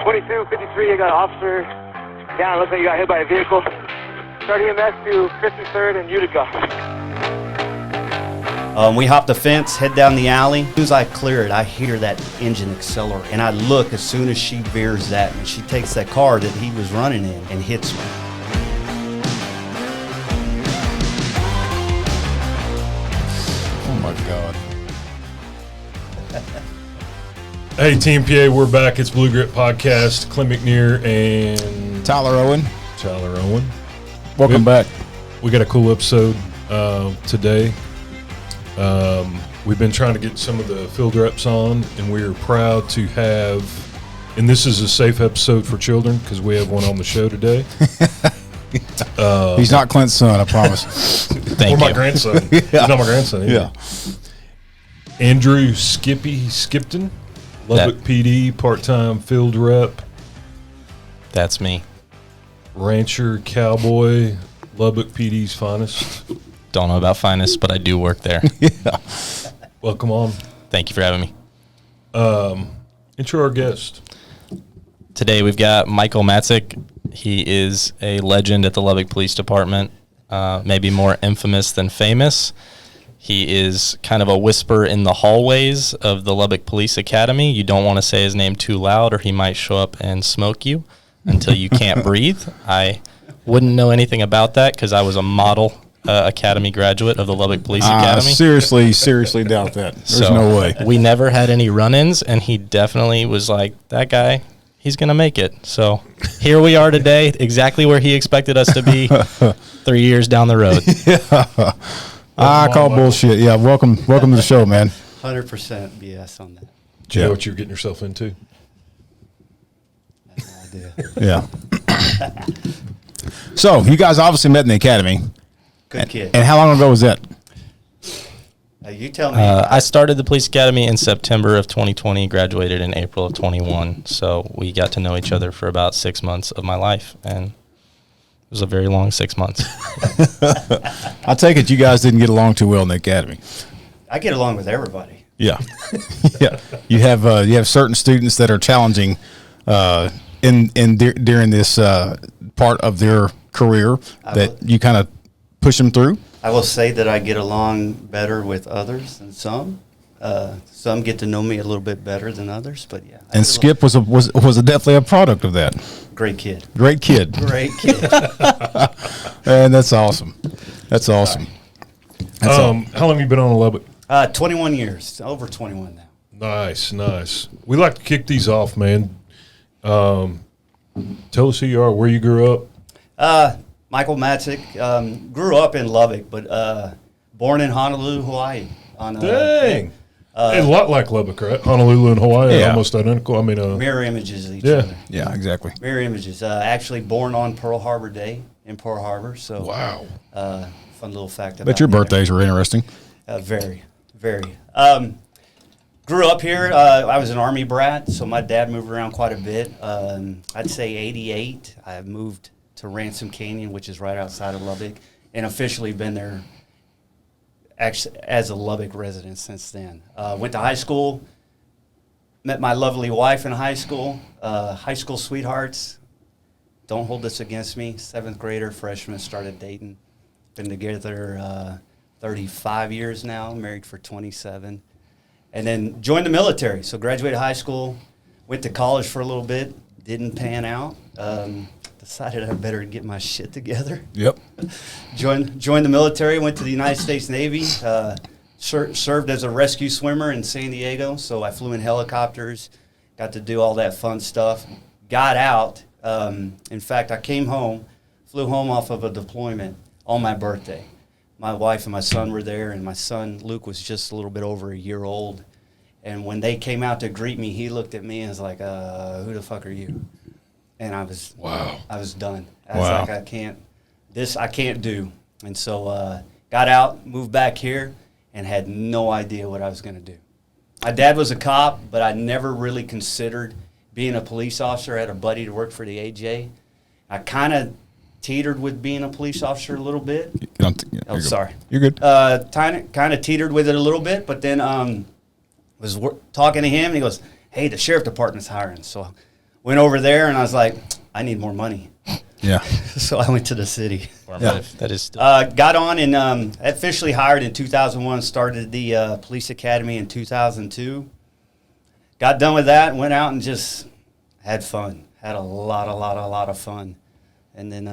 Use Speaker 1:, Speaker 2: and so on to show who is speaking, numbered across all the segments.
Speaker 1: 2253, you got an officer down. Looks like you got hit by a vehicle. Start EMS to 53rd and Utica.
Speaker 2: We hop the fence, head down the alley. As soon as I clear it, I hear that engine accelerate. And I look as soon as she veers at me. She takes that car that he was running in and hits me.
Speaker 3: Oh, my God.
Speaker 4: Hey, Team PA, we're back. It's Blue Grit Podcast. Clint McNear and
Speaker 3: Tyler Owen.
Speaker 4: Tyler Owen.
Speaker 3: Welcome back.
Speaker 4: We got a cool episode today. We've been trying to get some of the field reps on, and we are proud to have, and this is a safe episode for children because we have one on the show today.
Speaker 3: He's not Clint's son, I promise.
Speaker 4: Or my grandson. He's not my grandson either.
Speaker 3: Yeah.
Speaker 4: Andrew Skipton, Lubbock PD, part-time field rep.
Speaker 5: That's me.
Speaker 4: Rancher, cowboy, Lubbock PD's finest.
Speaker 5: Don't know about finest, but I do work there.
Speaker 3: Yeah.
Speaker 4: Welcome on.
Speaker 5: Thank you for having me.
Speaker 4: Intro our guest.
Speaker 5: Today we've got Michael Matzik. He is a legend at the Lubbock Police Department, maybe more infamous than famous. He is kind of a whisper in the hallways of the Lubbock Police Academy. You don't want to say his name too loud or he might show up and smoke you until you can't breathe. I wouldn't know anything about that because I was a model Academy graduate of the Lubbock Police Academy.
Speaker 3: Seriously doubt that. There's no way.
Speaker 5: We never had any run-ins, and he definitely was like, that guy, he's going to make it. So here we are today, exactly where he expected us to be 3 years down the road.
Speaker 3: Yeah. I call bullshit. Yeah, welcome to the show, man.
Speaker 2: 100% BS on that.
Speaker 4: Do you know what you're getting yourself into?
Speaker 2: I have no idea.
Speaker 3: Yeah. So, you guys obviously met in the academy.
Speaker 2: Good kid.
Speaker 3: And how long ago was that?
Speaker 2: You tell me.
Speaker 5: I started the police academy in September of 2020, graduated in April of 21. So we got to know each other for about 6 months of my life, and it was a very long 6 months.
Speaker 3: I take it you guys didn't get along too well in the academy.
Speaker 2: I get along with everybody.
Speaker 3: Yeah. Yeah. You have certain students that are challenging during this part of their career that you kind of push them through.
Speaker 2: I will say that I get along better with others than some. Some get to know me a little bit better than others, but yeah.
Speaker 3: And Skip was definitely a product of that.
Speaker 2: Great kid.
Speaker 3: Great kid.
Speaker 2: Great kid.
Speaker 3: And that's awesome. That's awesome.
Speaker 4: How long have you been on Lubbock?
Speaker 2: 21 years. Over 21 now.
Speaker 4: Nice. We like to kick these off, man. Tell us who you are, where you grew up.
Speaker 2: Michael Matzik. Grew up in Lubbock, but born in Honolulu, Hawaii.
Speaker 4: Dang. A lot like Lubbock, right? Honolulu and Hawaii are almost identical. I mean,
Speaker 2: mirror images of each other.
Speaker 3: Yeah, exactly.
Speaker 2: Mirror images. Actually born on Pearl Harbor Day in Pearl Harbor. So
Speaker 4: wow.
Speaker 2: Fun little fact about
Speaker 3: Bet your
Speaker 2: me there.
Speaker 3: birthdays are interesting.
Speaker 2: Very. Grew up here. I was an Army brat, so my dad moved around quite a bit. I'd say 88, I moved to Ransom Canyon, which is right outside of Lubbock, and officially been there actually as a Lubbock resident since then. Went to high school, met my lovely wife in high school sweethearts. Don't hold this against me. 7th grader, freshman, started dating. Been together 35 years now, married for 27. And then joined the military. So graduated high school, went to college for a little bit, didn't pan out. Decided I better get my shit together.
Speaker 3: Yep.
Speaker 2: Joined the military, went to the United States Navy, served as a rescue swimmer in San Diego. So I flew in helicopters, got to do all that fun stuff. Got out. In fact, I came home, flew home off of a deployment on my birthday. My wife and my son were there, and my son, Luke, was just a little bit over a year old. And when they came out to greet me, he looked at me and was like, who the fuck are you? And I was done. I was like, I can't do. And so got out, moved back here, and had no idea what I was going to do. My dad was a cop, but I never really considered being a police officer. I had a buddy that worked for the AJ. I kind of teetered with being a police officer a little bit. Sorry.
Speaker 3: You're good.
Speaker 2: Kind of teetered with it a little bit, but then was talking to him, and he goes, hey, the sheriff department's hiring. So Went over there, and I was like, I need more money.
Speaker 3: Yeah.
Speaker 2: So I went to the city.
Speaker 3: Yeah.
Speaker 5: That is still
Speaker 2: Got on and officially hired in 2001, started the police academy in 2002. Got done with that, went out and just had fun. Had a lot of fun. And then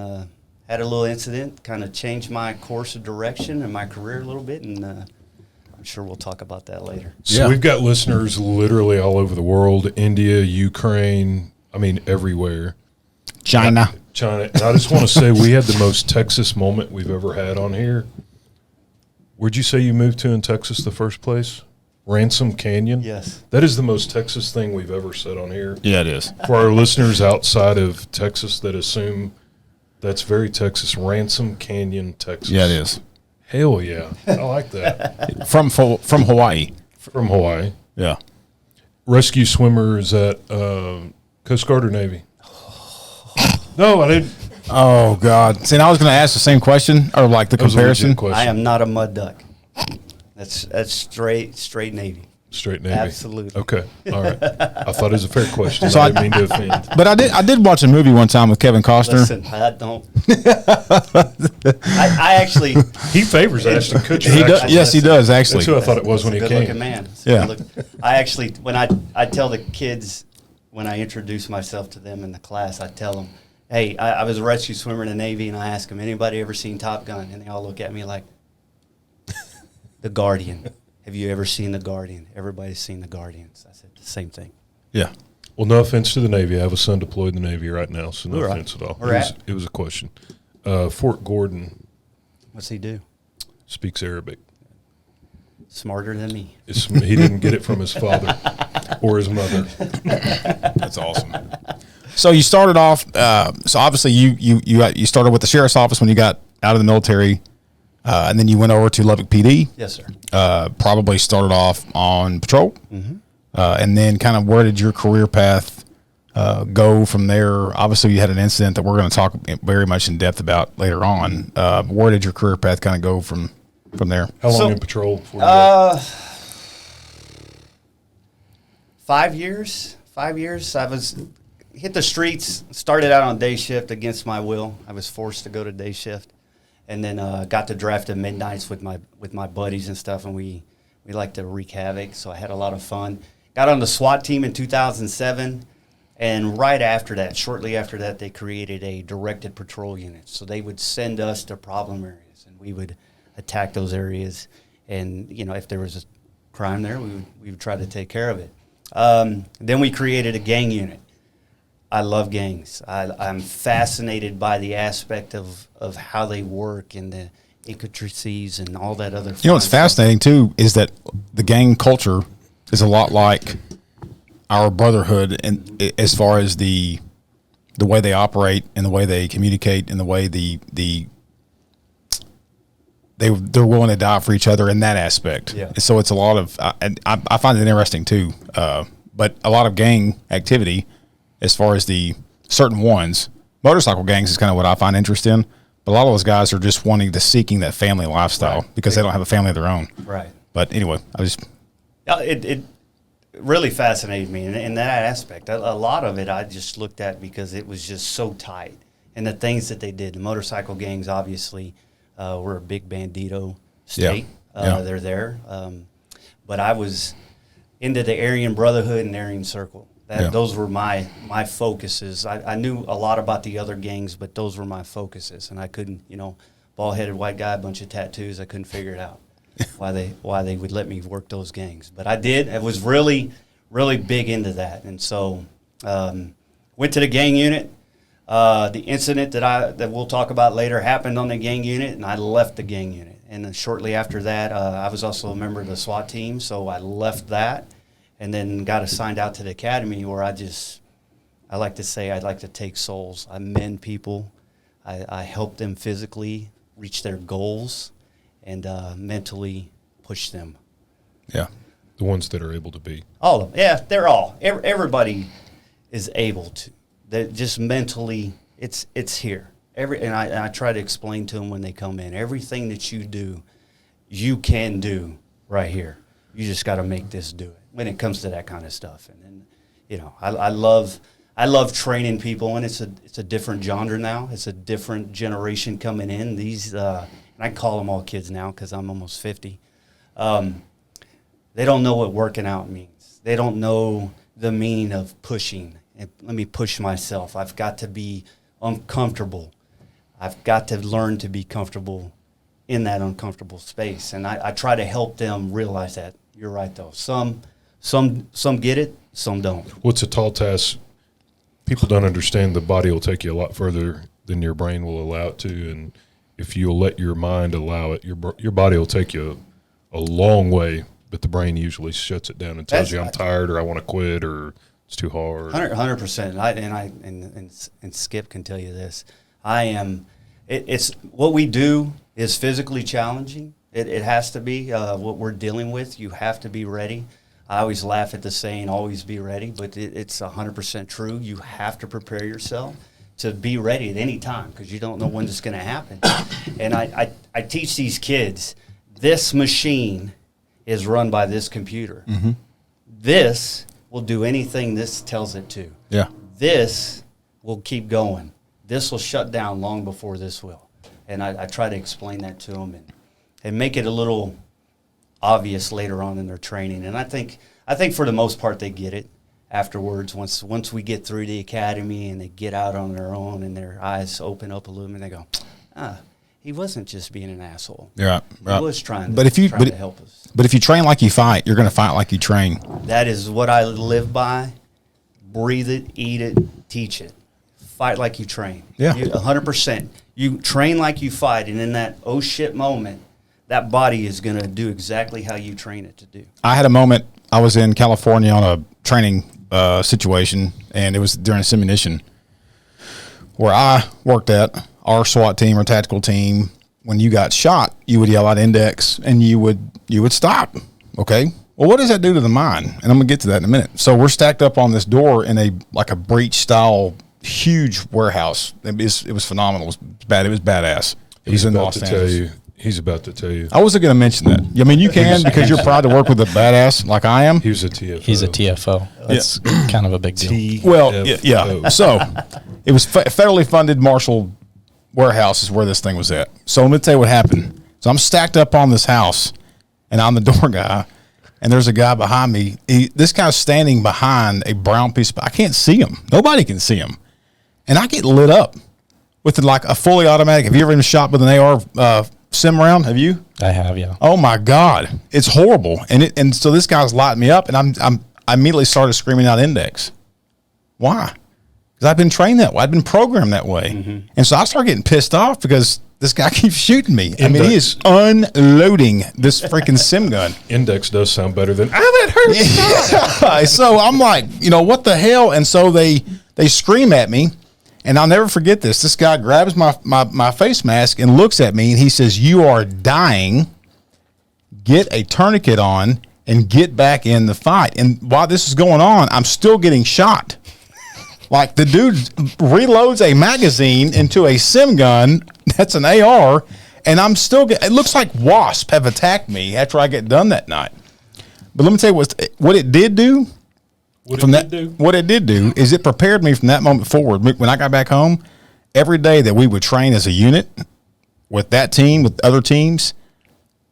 Speaker 2: had a little incident, kind of changed my course of direction and my career a little bit, and I'm sure we'll talk about that later.
Speaker 4: So
Speaker 3: Yeah.
Speaker 4: we've got listeners literally all over the world, India, Ukraine, I mean, everywhere.
Speaker 3: China.
Speaker 4: China. And I just want to say we had the most Texas moment we've ever had on here. Where'd you say you moved to in Texas the first place? Ransom Canyon?
Speaker 2: Yes.
Speaker 4: That is the most Texas thing we've ever said on here.
Speaker 3: Yeah, it is.
Speaker 4: For our listeners outside of Texas that assume that's very Texas, Ransom Canyon, Texas.
Speaker 3: Yeah, it is.
Speaker 4: Hell yeah. I like that.
Speaker 3: From Hawaii.
Speaker 4: From Hawaii.
Speaker 3: Yeah.
Speaker 4: Rescue swimmer is at Coast Guard or Navy? No, I didn't.
Speaker 3: Oh God! See, I was going to ask the same question, or like the
Speaker 4: That was a legit
Speaker 3: comparison.
Speaker 4: question.
Speaker 2: I am not a mud duck. That's straight Navy.
Speaker 4: Straight Navy.
Speaker 2: Absolutely.
Speaker 4: Okay. All right. I thought it was a fair question.
Speaker 3: So
Speaker 4: I didn't mean to offend.
Speaker 3: But I did watch a movie one time with Kevin Costner.
Speaker 2: Listen, I don't. I actually.
Speaker 4: He favors Ashton Kutcher.
Speaker 3: He does.
Speaker 4: actually.
Speaker 3: Yes, he does actually.
Speaker 4: That's who I thought it was when he
Speaker 2: Good
Speaker 4: came.
Speaker 2: looking man.
Speaker 3: Yeah.
Speaker 2: I actually, when I tell the kids, when I introduce myself to them in the class, I tell them, hey, I was a rescue swimmer in the Navy, and I ask them, anybody ever seen Top Gun? And they all look at me like, The Guardian. Have you ever seen The Guardian? Everybody's seen The Guardians. I said, the same thing.
Speaker 3: Yeah.
Speaker 4: Well, no offense to the Navy. I have a son deployed in the Navy right now, so no
Speaker 2: Where at?
Speaker 4: offense at all.
Speaker 2: Where at?
Speaker 4: It was a question. Fort Gordon
Speaker 2: What's he do?
Speaker 4: speaks Arabic.
Speaker 2: Smarter than me.
Speaker 4: He didn't get it from his father or his mother.
Speaker 3: That's awesome. So you started off. So obviously you started with the sheriff's office when you got out of the military, and then you went over to Lubbock PD.
Speaker 2: Yes, sir.
Speaker 3: Probably started off on patrol, and then kind of where did your career path go from there? Obviously, you had an incident that we're going to talk very much in depth about later on. Where did your career path kind of go from there?
Speaker 4: How long
Speaker 2: So,
Speaker 4: in patrol? Before you left?
Speaker 2: 5 years. 5 years. I was hit the streets. Started out on day shift against my will. I was forced to go to day shift, and then got to draft at midnights with my buddies and stuff. And we like to wreak havoc. So I had a lot of fun. Got on the SWAT team in 2007, and right after that, shortly after that, they created a directed patrol unit. So they would send us to problem areas, and we would attack those areas. And if there was a crime there, we would try to take care of it. Then we created a gang unit. I love gangs. I'm fascinated by the aspect of how they work and the intricacies and all that other.
Speaker 3: You know what's fascinating too is that the gang culture is a lot like our brotherhood, and as far as the way they operate and the way they communicate and the way they're willing to die for each other in that aspect.
Speaker 2: Yeah.
Speaker 3: So it's a lot of, and I find it interesting too. But a lot of gang activity, as far as the certain ones, motorcycle gangs is kind of what I find interest in. But a lot of those guys are just seeking that family lifestyle because they don't have a family of their own.
Speaker 2: Right.
Speaker 3: But anyway,
Speaker 2: It really fascinated me in that aspect. A lot of it I just looked at because it was just so tight. And the things that they did, the motorcycle gangs obviously were a big bandito state.
Speaker 3: Yeah.
Speaker 2: They're there. But I was into the Aryan Brotherhood and Aryan Circle. Those were my focuses. I knew a lot about the other gangs, but those were my focuses. And I couldn't, bald-headed white guy, a bunch of tattoos, I couldn't figure it out. Why they would let me work those gangs. But I did. I was really, really big into that. And so went to the gang unit. The incident that we'll talk about later happened on the gang unit, and I left the gang unit. And then shortly after that, I was also a member of the SWAT team, so I left that and then got assigned out to the academy where I like to say I'd like to take souls. I mend people. I help them physically reach their goals and mentally push them.
Speaker 3: yeah.
Speaker 4: The ones that are able to be.
Speaker 2: All of them. Yeah, they're all. Everybody is able to. They're just mentally, it's here. And I try to explain to them when they come in, everything that you do, you can do right here. You just got to make this do it when it comes to that kind of stuff. And then, I love I love training people, and it's a different genre now. It's a different generation coming in. These and I call them all kids now because I'm almost 50. They don't know what working out means. They don't know the meaning of pushing. And let me push myself. I've got to be uncomfortable. I've got to learn to be comfortable in that uncomfortable space. And I try to help them realize that. You're right, though. Some get it, some don't.
Speaker 4: What's a tall task? People don't understand the body will take you a lot further than your brain will allow it to. And if you'll let your mind allow it, your body will take you a long way. But the brain usually shuts it down and tells you I'm tired or I want to quit or it's too hard.
Speaker 2: 100%. And Skip can tell you this. It's what we do is physically challenging. It has to be what we're dealing with. You have to be ready. I always laugh at the saying, always be ready, but it's 100% true. You have to prepare yourself to be ready at any time because you don't know when it's going to happen. And I teach these kids, this machine is run by this computer. Mm-hmm. This will do anything this tells it to.
Speaker 3: Yeah.
Speaker 2: This will keep going. This will shut down long before this will. And I try to explain that to them and make it a little obvious later on in their training. And I think for the most part they get it afterwards. Once we get through the academy and they get out on their own and their eyes open up a little and they go, he wasn't just being an asshole.
Speaker 3: Yeah, right.
Speaker 2: He was trying
Speaker 3: to
Speaker 2: help us.
Speaker 3: But if you train like you fight, you're going to fight like you train.
Speaker 2: That is what I live by. Breathe it, eat it, teach it. Fight like you train.
Speaker 3: Yeah.
Speaker 2: 100%. You train like you fight, and in that oh shit moment, that body is going to do exactly how you train it to do.
Speaker 3: I had a moment. I was in California on a training situation, and it was during a simunition where I worked at. Our SWAT team or tactical team, when you got shot, you would yell out index and you would stop. Okay. Well, what does that do to the mind? And I'm gonna get to that in a minute. So we're stacked up on this door in a breach style huge warehouse. It was phenomenal. It was bad. It was badass. It was in Los Angeles.
Speaker 4: He's about to tell you.
Speaker 3: I wasn't going to mention that. I mean, you can because you're proud to work with a badass like I am.
Speaker 4: He was a TFO.
Speaker 5: He's a TFO. That's kind of a big deal.
Speaker 3: Well, yeah. So it was federally funded Marshall warehouse is where this thing was at. So let me tell you what happened. So I'm stacked up on this house, and I'm the door guy, and there's a guy behind me. This guy's standing behind a brown piece. I can't see him. Nobody can see him. And I get lit up with a fully automatic. Have you ever been shot with an AR sim round? Have you?
Speaker 5: I have, yeah.
Speaker 3: Oh my God, it's horrible. And so this guy's lighting me up, and I immediately started screaming out index. Why? Because I've been trained that way. I've been programmed that way. Mm-hmm. And so I started getting pissed off because this guy keeps shooting me. I mean, he is unloading this freaking sim gun.
Speaker 4: Index does sound better than, that hurts.
Speaker 3: Yeah. So I'm like, what the hell? And so they scream at me. And I'll never forget this. This guy grabs my face mask and looks at me, and he says, "You are dying. Get a tourniquet on and get back in the fight." And while this is going on, I'm still getting shot. Like the dude reloads a magazine into a sim gun that's an AR, and I'm still it looks like wasps have attacked me after I get done that night. But let me tell you what it did do. What it did do is it prepared me from that moment forward. When I got back home, every day that we would train as a unit with that team, with other teams,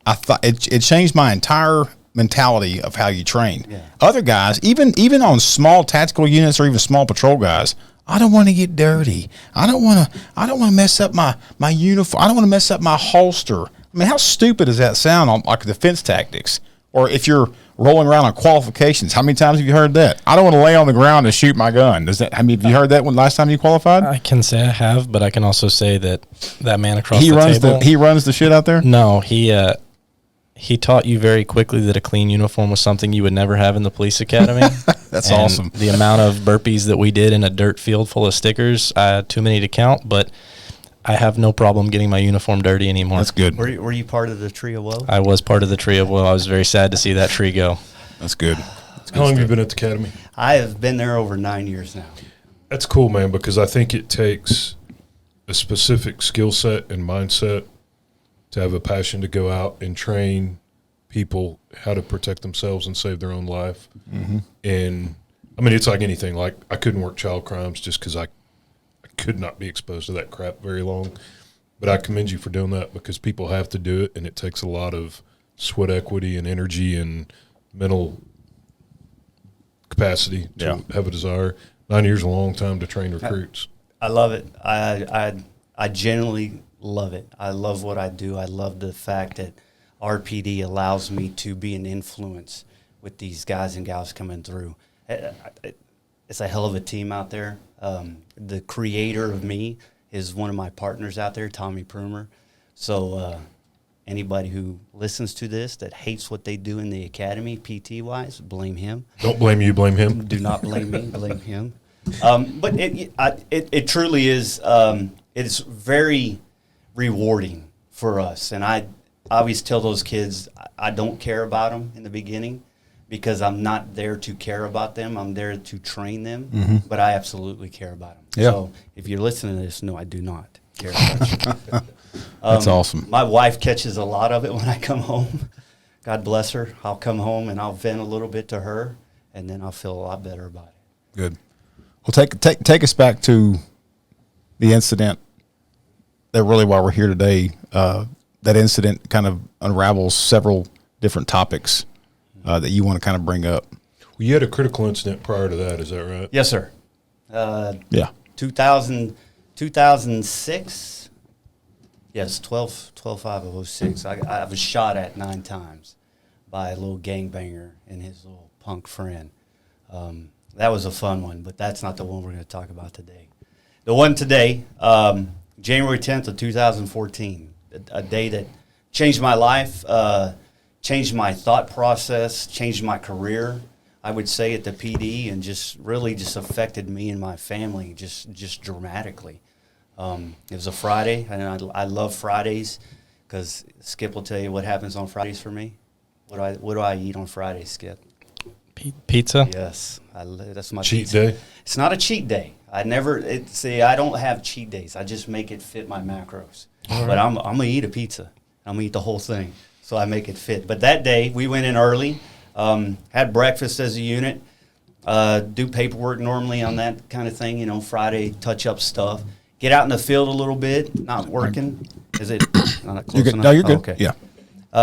Speaker 3: I thought it changed my entire mentality of how you train. Yeah. Other guys, even on small tactical units or even small patrol guys, I don't want to get dirty. I don't want to mess up my uniform. I don't want to mess up my holster. I mean, how stupid does that sound on like defense tactics? Or if you're rolling around on qualifications, how many times have you heard that? I don't want to lay on the ground and shoot my gun. Have you heard that when last time you qualified?
Speaker 5: I can say I have, but I can also say that man across the table.
Speaker 3: He runs the shit out there?
Speaker 5: No, he taught you very quickly that a clean uniform was something you would never have in the police academy.
Speaker 3: That's awesome.
Speaker 5: The amount of burpees that we did in a dirt field full of stickers, too many to count, but I have no problem getting my uniform dirty anymore.
Speaker 3: That's good.
Speaker 2: Were you part of the tree of woe?
Speaker 5: I was part of the tree of woe. I was very sad to see that tree go.
Speaker 3: That's good.
Speaker 4: How long have you been at the academy?
Speaker 2: I have been there over 9 years now.
Speaker 4: That's cool, man, because I think it takes a specific skill set and mindset to have a passion to go out and train people how to protect themselves and save their own life. Mm-hmm. And I mean, it's like anything. Like, I couldn't work child crimes just because I could not be exposed to that crap very long. But I commend you for doing that because people have to do it, and it takes a lot of sweat equity and energy and mental capacity to have a desire. 9 years is a long time to train recruits.
Speaker 2: I love it. I genuinely love it. I love what I do. I love the fact that RPD allows me to be an influence with these guys and gals coming through. It's a hell of a team out there. The creator of me is one of my partners out there, Tommy Prumer. So anybody who listens to this that hates what they do in the academy, PT-wise, blame him.
Speaker 4: Don't blame you, blame him.
Speaker 2: Do not blame me, blame him. But it truly is. It's very rewarding for us, and I always tell those kids I don't care about them in the beginning because I'm not there to care about them. I'm there to train them, but I absolutely care about them.
Speaker 3: Yeah.
Speaker 2: So if you're listening to this, no, I do not care about you.
Speaker 3: That's awesome.
Speaker 2: My wife catches a lot of it when I come home. God bless her. I'll come home and I'll vent a little bit to her, and then I'll feel a lot better about it.
Speaker 3: Good. Well, take us back to the incident that really, while we're here today, that incident kind of unravels several different topics that you want to kind of bring up.
Speaker 4: Well, you had a critical incident prior to that, is that right?
Speaker 2: Yes, sir.
Speaker 3: Yeah.
Speaker 2: 2006. Yes, 12/5/06. I was shot at 9 times by a little gangbanger and his little punk friend. That was a fun one, but that's not the one we're going to talk about today. The one today, January 10th of 2014, a day that changed my life, changed my thought process, changed my career, I would say, at the PD, and just really just affected me and my family just dramatically. It was a Friday, and I love Fridays because Skip will tell you what happens on Fridays for me. What do I eat on Fridays, Skip?
Speaker 5: Pizza?
Speaker 2: Yes, that's my
Speaker 4: Cheat
Speaker 2: pizza.
Speaker 4: day?
Speaker 2: It's not a cheat day. I don't have cheat days. I just make it fit my macros. But I'm gonna eat a pizza. I'm gonna eat the whole thing, so I make it fit. But that day we went in early, had breakfast as a unit, do paperwork normally on that kind of thing. Friday touch up stuff. Get out in the field a little bit. Not working. Is it not close enough?
Speaker 3: No, you're good.
Speaker 2: Oh, okay.
Speaker 3: Yeah.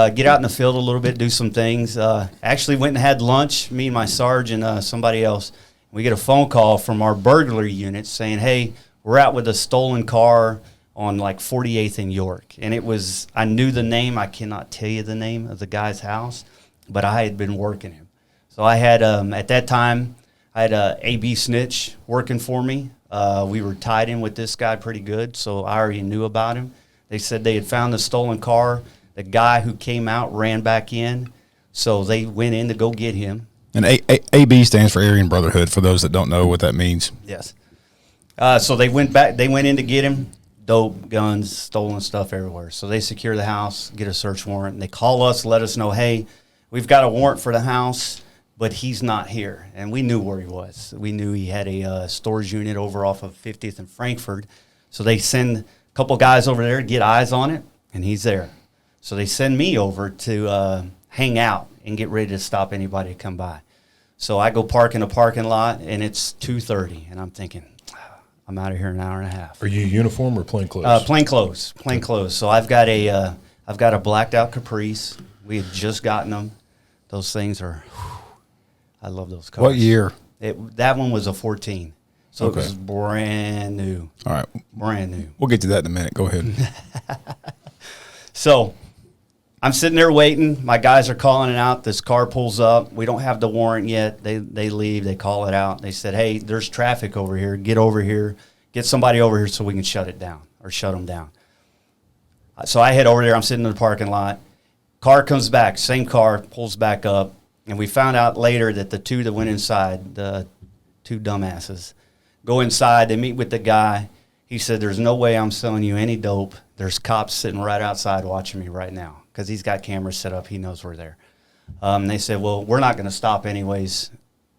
Speaker 2: Get out in the field a little bit, do some things. Actually went and had lunch, me and my sergeant and somebody else. We get a phone call from our burglary unit saying, hey, we're out with a stolen car on like 48th and York. And I knew the name. I cannot tell you the name of the guy's house, but I had been working him. So I had, at that time, I had a AB snitch working for me. We were tied in with this guy pretty good, so I already knew about him. They said they had found the stolen car. The guy who came out ran back in, so they went in to go get him.
Speaker 3: And AB stands for Aryan Brotherhood, for those that don't know what that means.
Speaker 2: Yes. So they went back. They went in to get him. Dope, guns, stolen stuff everywhere. So they secure the house, get a search warrant. And they call us, let us know, hey, we've got a warrant for the house, but he's not here. And we knew where he was. We knew he had a storage unit over off of 50th and Frankford. So they send a couple guys over there to get eyes on it, and he's there. So they send me over to hang out and get ready to stop anybody to come by. So I go park in a parking lot, and it's 2:30, and I'm thinking, I'm out of here in an hour and a half.
Speaker 4: Are you uniform or plain clothes?
Speaker 2: Plain clothes. So I've got a blacked out Caprice. We had just gotten them. Those things are, I love those cars.
Speaker 3: What year?
Speaker 2: That one was a 14. So
Speaker 3: Okay.
Speaker 2: It was brand new.
Speaker 3: All right.
Speaker 2: Brand new.
Speaker 3: We'll get to that in a minute. Go ahead.
Speaker 2: So I'm sitting there waiting. My guys are calling it out. This car pulls up. We don't have the warrant yet. They leave. They call it out. They said, hey, there's traffic over here. Get over here. Get somebody over here so we can shut it down or shut them down. So I head over there. I'm sitting in the parking lot. Car comes back. Same car pulls back up. And we found out later that the two that went inside, the two dumbasses, go inside. They meet with the guy. He said, there's no way I'm selling you any dope. There's cops sitting right outside watching me right now because he's got cameras set up. He knows we're there. They said, well, we're not going to stop anyways.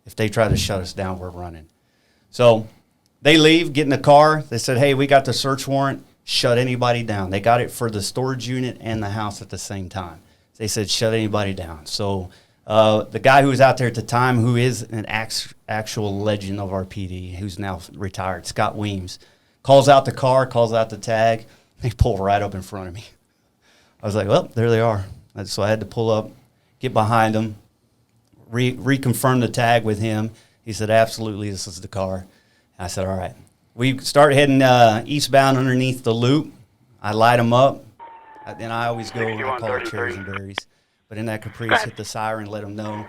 Speaker 2: If they try to shut us down, we're running. So they leave, get in the car. They said, hey, we got the search warrant. Shut anybody down. They got it for the storage unit and the house at the same time. They said, shut anybody down. So The guy who was out there at the time, who is an actual legend of our PD, who's now retired, Scott Weems, calls out the car, calls out the tag. They pull right up in front of me. I was like, well, there they are. So I had to pull up, get behind them, reconfirm the tag with him. He said, absolutely, this is the car. I said, all right. We start heading eastbound underneath the loop. I light them up. Then I always go, I call it cherries and berries. But in that Caprice, hit the siren, let them know.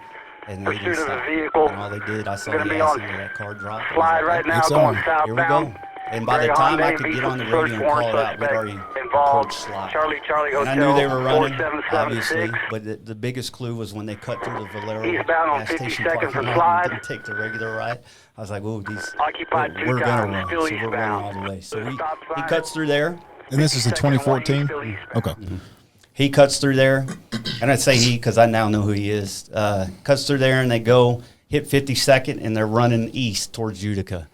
Speaker 2: And they didn't stop. And all they did, I saw the ass into that car drop.
Speaker 1: Slide right now,
Speaker 3: it's
Speaker 1: going
Speaker 3: on.
Speaker 1: southbound.
Speaker 2: Here we go. And by the time I could get on the radio and call it out, we'd already approached Slide.
Speaker 1: Charlie
Speaker 2: And I
Speaker 1: Hotel,
Speaker 2: knew they were running,
Speaker 1: 4776.
Speaker 2: obviously. But the biggest clue was when they cut through the Valero
Speaker 1: Eastbound on
Speaker 2: gas station
Speaker 1: 52nd
Speaker 2: parking
Speaker 1: from
Speaker 2: lot
Speaker 1: Slide.
Speaker 2: and didn't take the regular ride. I was like, "Whoa,
Speaker 1: Occupied two
Speaker 2: we're
Speaker 1: times,
Speaker 2: gonna run."
Speaker 1: still
Speaker 2: So we're running all
Speaker 1: eastbound.
Speaker 2: the way. So
Speaker 1: Stop
Speaker 2: he
Speaker 1: sign.
Speaker 2: cuts through there.
Speaker 3: And this is in 2014? Okay.
Speaker 2: He cuts through there, and I say he because I now know who he is. Cuts through there, and they go hit 52nd, and they're running east towards Utica.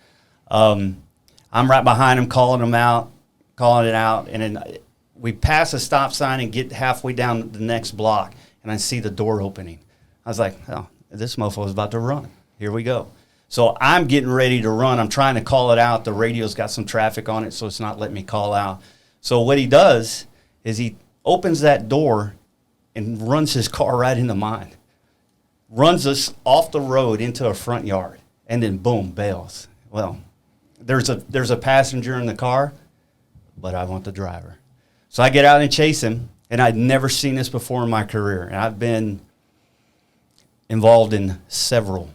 Speaker 2: I'm right behind them, calling it out, and then we pass a stop sign and get halfway down the next block, and I see the door opening. I was like, oh, this mofo is about to run. Here we go. So I'm getting ready to run. I'm trying to call it out. The radio's got some traffic on it, so it's not letting me call out. So what he does is he opens that door and runs his car right into mine. Runs us off the road into a front yard, and then boom, bails. Well, there's a passenger in the car, but I want the driver. So I get out and chase him, and I'd never seen this before in my career. And I've been involved in several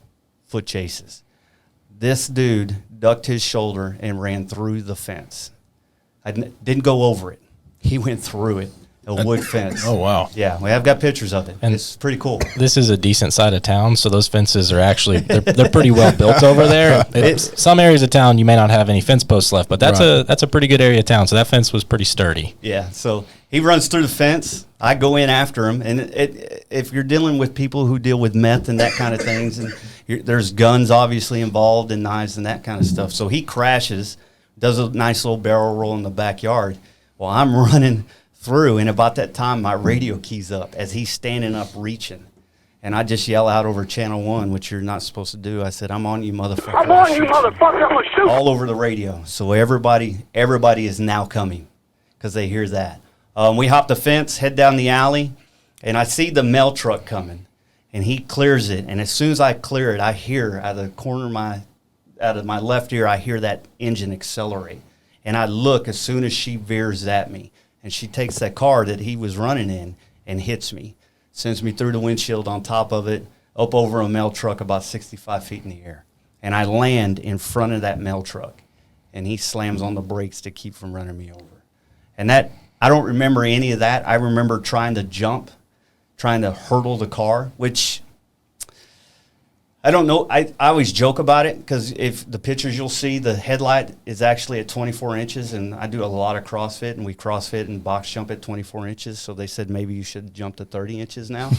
Speaker 2: foot chases. This dude ducked his shoulder and ran through the fence. Didn't go over it. He went through it, a wood fence.
Speaker 3: Oh, wow.
Speaker 2: Yeah, I've got pictures of it.
Speaker 5: And
Speaker 2: it's pretty cool.
Speaker 5: This is a decent side of town, so those fences are actually they're pretty well built over there. Some areas of town you may not have any fence posts left, but that's a pretty good area of town. So that fence was pretty sturdy.
Speaker 2: Yeah, so he runs through the fence. I go in after him, and if you're dealing with people who deal with meth and that kind of things, and there's guns obviously involved and knives and that kind of stuff. So he crashes, does a nice little barrel roll in the backyard. Well, I'm running through, and about that time, my radio keys up as he's standing up reaching. And I just yell out over Channel 1, which you're not supposed to do. I said, I'm on you, motherfucker.
Speaker 1: I'm on you, motherfucker. I'm gonna shoot.
Speaker 2: All over the radio. So everybody is now coming because they hear that. We hop the fence, head down the alley, and I see the mail truck coming. And he clears it. And as soon as I clear it, I hear out of the corner of my left ear, I hear that engine accelerate. And I look as soon as she veers at me. And she takes that car that he was running in and hits me. Sends me through the windshield on top of it, up over a mail truck about 65 feet in the air. And I land in front of that mail truck. And he slams on the brakes to keep from running me over. And that, I don't remember any of that. I remember trying to jump, trying to hurdle the car, which I don't know. I always joke about it because if the pictures you'll see, the headlight is actually at 24 inches, and I do a lot of CrossFit, and we CrossFit and box jump at 24 inches. So they said maybe you should jump to 30 inches now.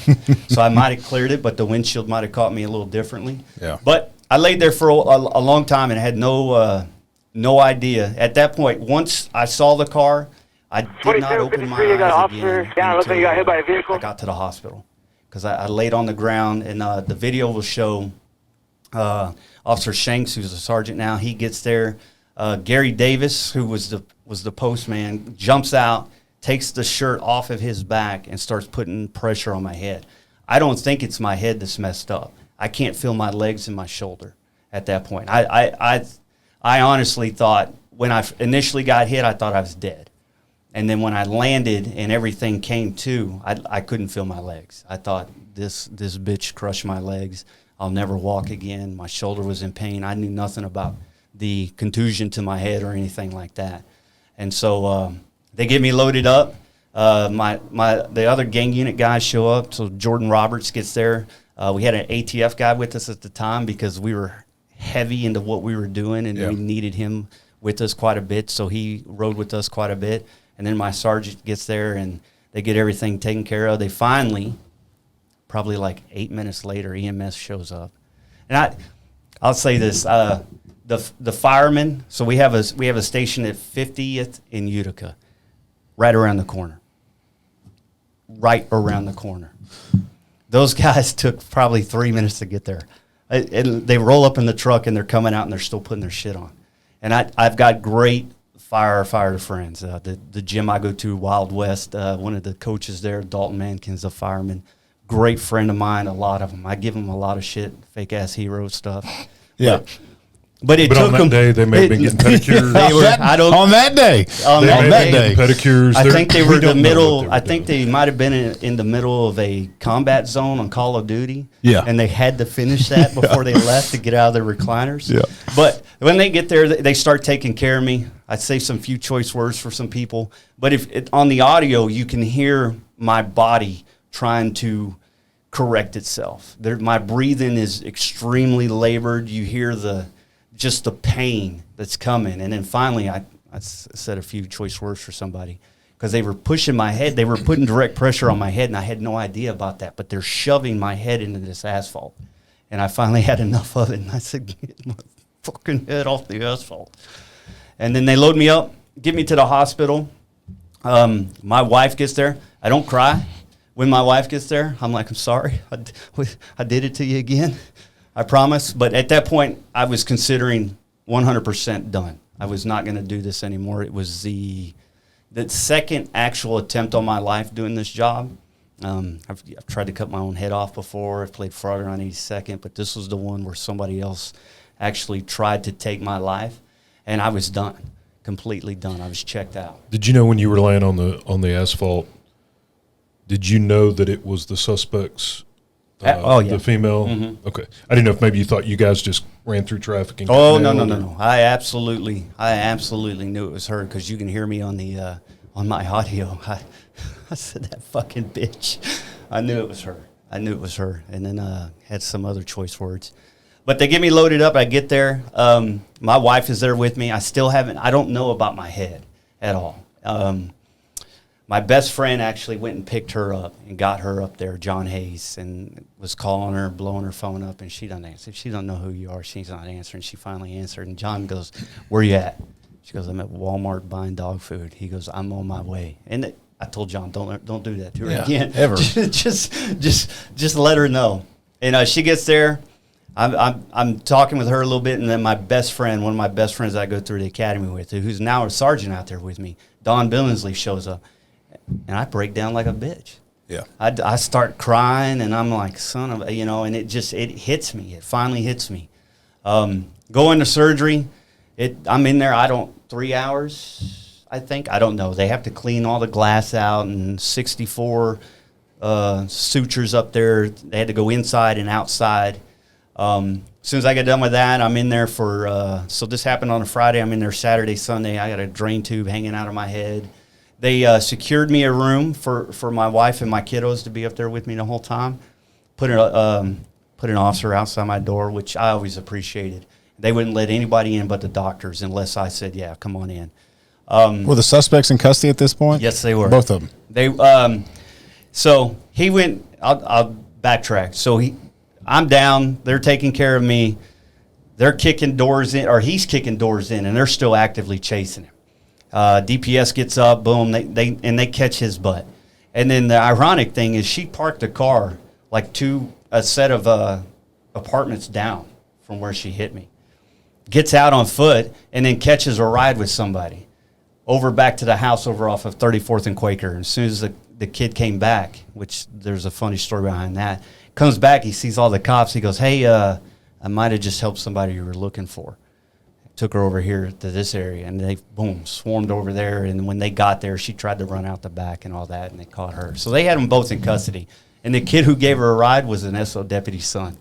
Speaker 2: So I might have cleared it, but the windshield might have caught me a little differently.
Speaker 3: Yeah.
Speaker 2: But I laid there for a long time and had no idea. At that point, once I saw the car, I did not open my
Speaker 1: 22, 53, you got
Speaker 2: eyes
Speaker 1: officer
Speaker 2: again
Speaker 1: down. Looks like you got hit by a
Speaker 2: until
Speaker 1: vehicle.
Speaker 2: I got to the hospital. Because I laid on the ground, and the video will show Officer Shanks, who's a sergeant now. He gets there. Gary Davis, who was the postman, jumps out, takes the shirt off of his back, and starts putting pressure on my head. I don't think it's my head that's messed up. I can't feel my legs and my shoulder at that point. I honestly thought when I initially got hit, I thought I was dead. And then when I landed and everything came to, I couldn't feel my legs. I thought, this bitch crushed my legs. I'll never walk again. My shoulder was in pain. I knew nothing about the contusion to my head or anything like that. And so they get me loaded up. The other gang unit guys show up. So Jordan Roberts gets there. We had an ATF guy with us at the time because we were heavy into what we were doing, and we needed him with us quite a bit. So he rode with us quite a bit. And then my sergeant gets there, and they get everything taken care of. They finally, probably like 8 minutes later, EMS shows up. And I'll say this, the firemen, so we have a station at 50th in Utica, right around the corner. Right around the corner. Those guys took probably 3 minutes to get there. And they roll up in the truck, and they're coming out, and they're still putting their shit on. And I've got great firefighter friends. The gym I go to, Wild West, one of the coaches there, Dalton Mankins, a fireman, great friend of mine, a lot of them. I give them a lot of shit, fake-ass hero stuff.
Speaker 3: Yeah.
Speaker 2: But it
Speaker 4: But
Speaker 2: took
Speaker 4: on that
Speaker 2: them.
Speaker 4: day, they may have been getting pedicures.
Speaker 2: They were, I don't,
Speaker 3: on that day.
Speaker 2: on
Speaker 4: They
Speaker 2: that
Speaker 4: may
Speaker 3: that
Speaker 4: have been
Speaker 3: day.
Speaker 4: getting pedicures.
Speaker 2: I think they were
Speaker 4: We
Speaker 2: in the
Speaker 4: don't know
Speaker 2: middle.
Speaker 4: what they were
Speaker 2: I think
Speaker 4: doing.
Speaker 2: they might have been in the middle of a combat zone on Call of Duty.
Speaker 3: Yeah.
Speaker 2: And they had to finish that before they left to get out of their recliners.
Speaker 3: Yeah.
Speaker 2: But when they get there, they start taking care of me. I say some few choice words for some people. But on the audio, you can hear my body trying to correct itself. My breathing is extremely labored. You hear just the pain that's coming. And then finally, I said a few choice words for somebody because they were pushing my head. They were putting direct pressure on my head, and I had no idea about that. But they're shoving my head into this asphalt. And I finally had enough of it, and I said, get my fucking head off the asphalt. And then they load me up, get me to the hospital. My wife gets there. I don't cry. When my wife gets there, I'm like, I'm sorry. I did it to you again. I promise. But at that point, I was considering 100% done. I was not going to do this anymore. It was the second actual attempt on my life doing this job. I've tried to cut my own head off before. I've played Frogger on 82nd, but this was the one where somebody else actually tried to take my life, and I was done, completely done. I was checked out.
Speaker 4: Did you know when you were laying on the asphalt? Did you know that it was the suspect's?
Speaker 2: Oh, yeah.
Speaker 4: The female.
Speaker 2: Mm-hmm.
Speaker 4: Okay, I didn't know if maybe you thought you guys just ran through traffic. And
Speaker 2: Oh,
Speaker 4: got
Speaker 2: no.
Speaker 4: nailed or-
Speaker 2: I absolutely knew it was her because you can hear me on the on my audio. I said that fucking bitch. I knew it was her. And then had some other choice words. But they get me loaded up. I get there. My wife is there with me. I don't know about my head at all. My best friend actually went and picked her up and got her up there, John Hayes, and was calling her, blowing her phone up, and she doesn't answer. She don't know who you are. She's not answering. She finally answered, and John goes, "Where you at?" She goes, "I'm at Walmart buying dog food." He goes, "I'm on my way." And I told John, don't do that to her again.
Speaker 3: ever.
Speaker 2: just let her know. And she gets there. I'm talking with her a little bit, and then my best friend, one of my best friends I go through the academy with, who's now a sergeant out there with me, Don Billingsley, shows up. And I break down like a bitch.
Speaker 3: Yeah.
Speaker 2: I start crying, and I'm like, son of, and it hits me. It finally hits me. Go into surgery. I'm in there, 3 hours, I think. I don't know. They have to clean all the glass out and 64 sutures up there. They had to go inside and outside. As soon as I get done with that, I'm in there for, so this happened on a Friday. I'm in there Saturday, Sunday. I got a drain tube hanging out of my head. They secured me a room for my wife and my kiddos to be up there with me the whole time. Put an officer outside my door, which I always appreciated. They wouldn't let anybody in but the doctors unless I said, yeah, come on in.
Speaker 3: Were the suspects in custody at this point?
Speaker 2: Yes, they were.
Speaker 3: Both of them.
Speaker 2: They so he went. I'll backtrack. So I'm down. They're taking care of me. They're kicking doors in, or he's kicking doors in, and they're still actively chasing him. DPS gets up, boom, they catch his butt. And then the ironic thing is she parked a car like a set of apartments down from where she hit me. Gets out on foot and then catches a ride with somebody over back to the house over off of 34th and Quaker. And as soon as the kid came back, which there's a funny story behind that, comes back, he sees all the cops. He goes, hey, I might have just helped somebody you were looking for. Took her over here to this area, and they, boom, swarmed over there. And when they got there, she tried to run out the back and all that, and they caught her. So they had them both in custody. And the kid who gave her a ride was an SO deputy's son.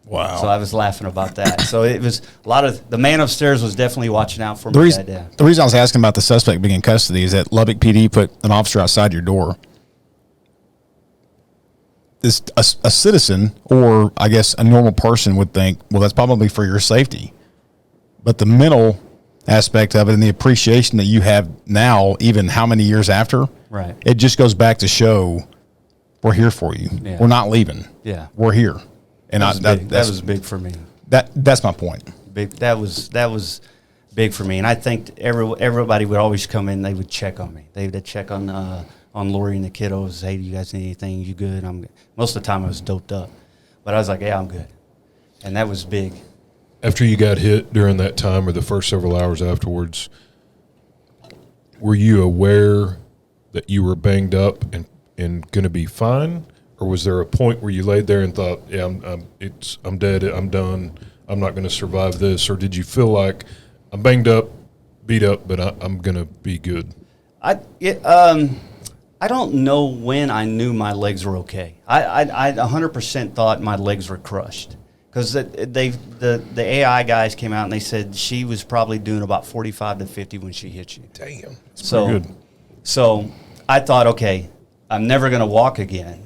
Speaker 3: Wow.
Speaker 2: So I was laughing about that. So it was a lot of, the man upstairs was definitely watching out for me that day.
Speaker 3: The reason I was asking about the suspect being in custody is that Lubbock PD put an officer outside your door. Is a citizen, or I guess a normal person, would think, well, that's probably for your safety. But the mental aspect of it and the appreciation that you have now, even how many years after,
Speaker 2: Right.
Speaker 3: it just goes back to show we're here for you.
Speaker 2: Yeah.
Speaker 3: We're not leaving.
Speaker 2: Yeah.
Speaker 3: We're here. And
Speaker 2: That was big for me.
Speaker 3: That's my point.
Speaker 2: Big. That was big for me. And I think everybody would always come in. They would check on me. They would check on on Lori and the kiddos. Hey, do you guys need anything? You good? I'm good. Most of the time I was doped up. But I was like, yeah, I'm good. And that was big.
Speaker 4: After you got hit during that time or the first several hours afterwards, were you aware that you were banged up and going to be fine? Or was there a point where you laid there and thought, yeah, I'm dead, I'm done, I'm not going to survive this? Or did you feel like I'm banged up, beat up, but I'm going to be good?
Speaker 2: I don't know when I knew my legs were okay. I 100% thought my legs were crushed. Because the AI guys came out and they said she was probably doing about 45 to 50 when she hit you.
Speaker 4: Damn.
Speaker 2: So,
Speaker 4: good.
Speaker 2: so I thought, okay, I'm never going to walk again.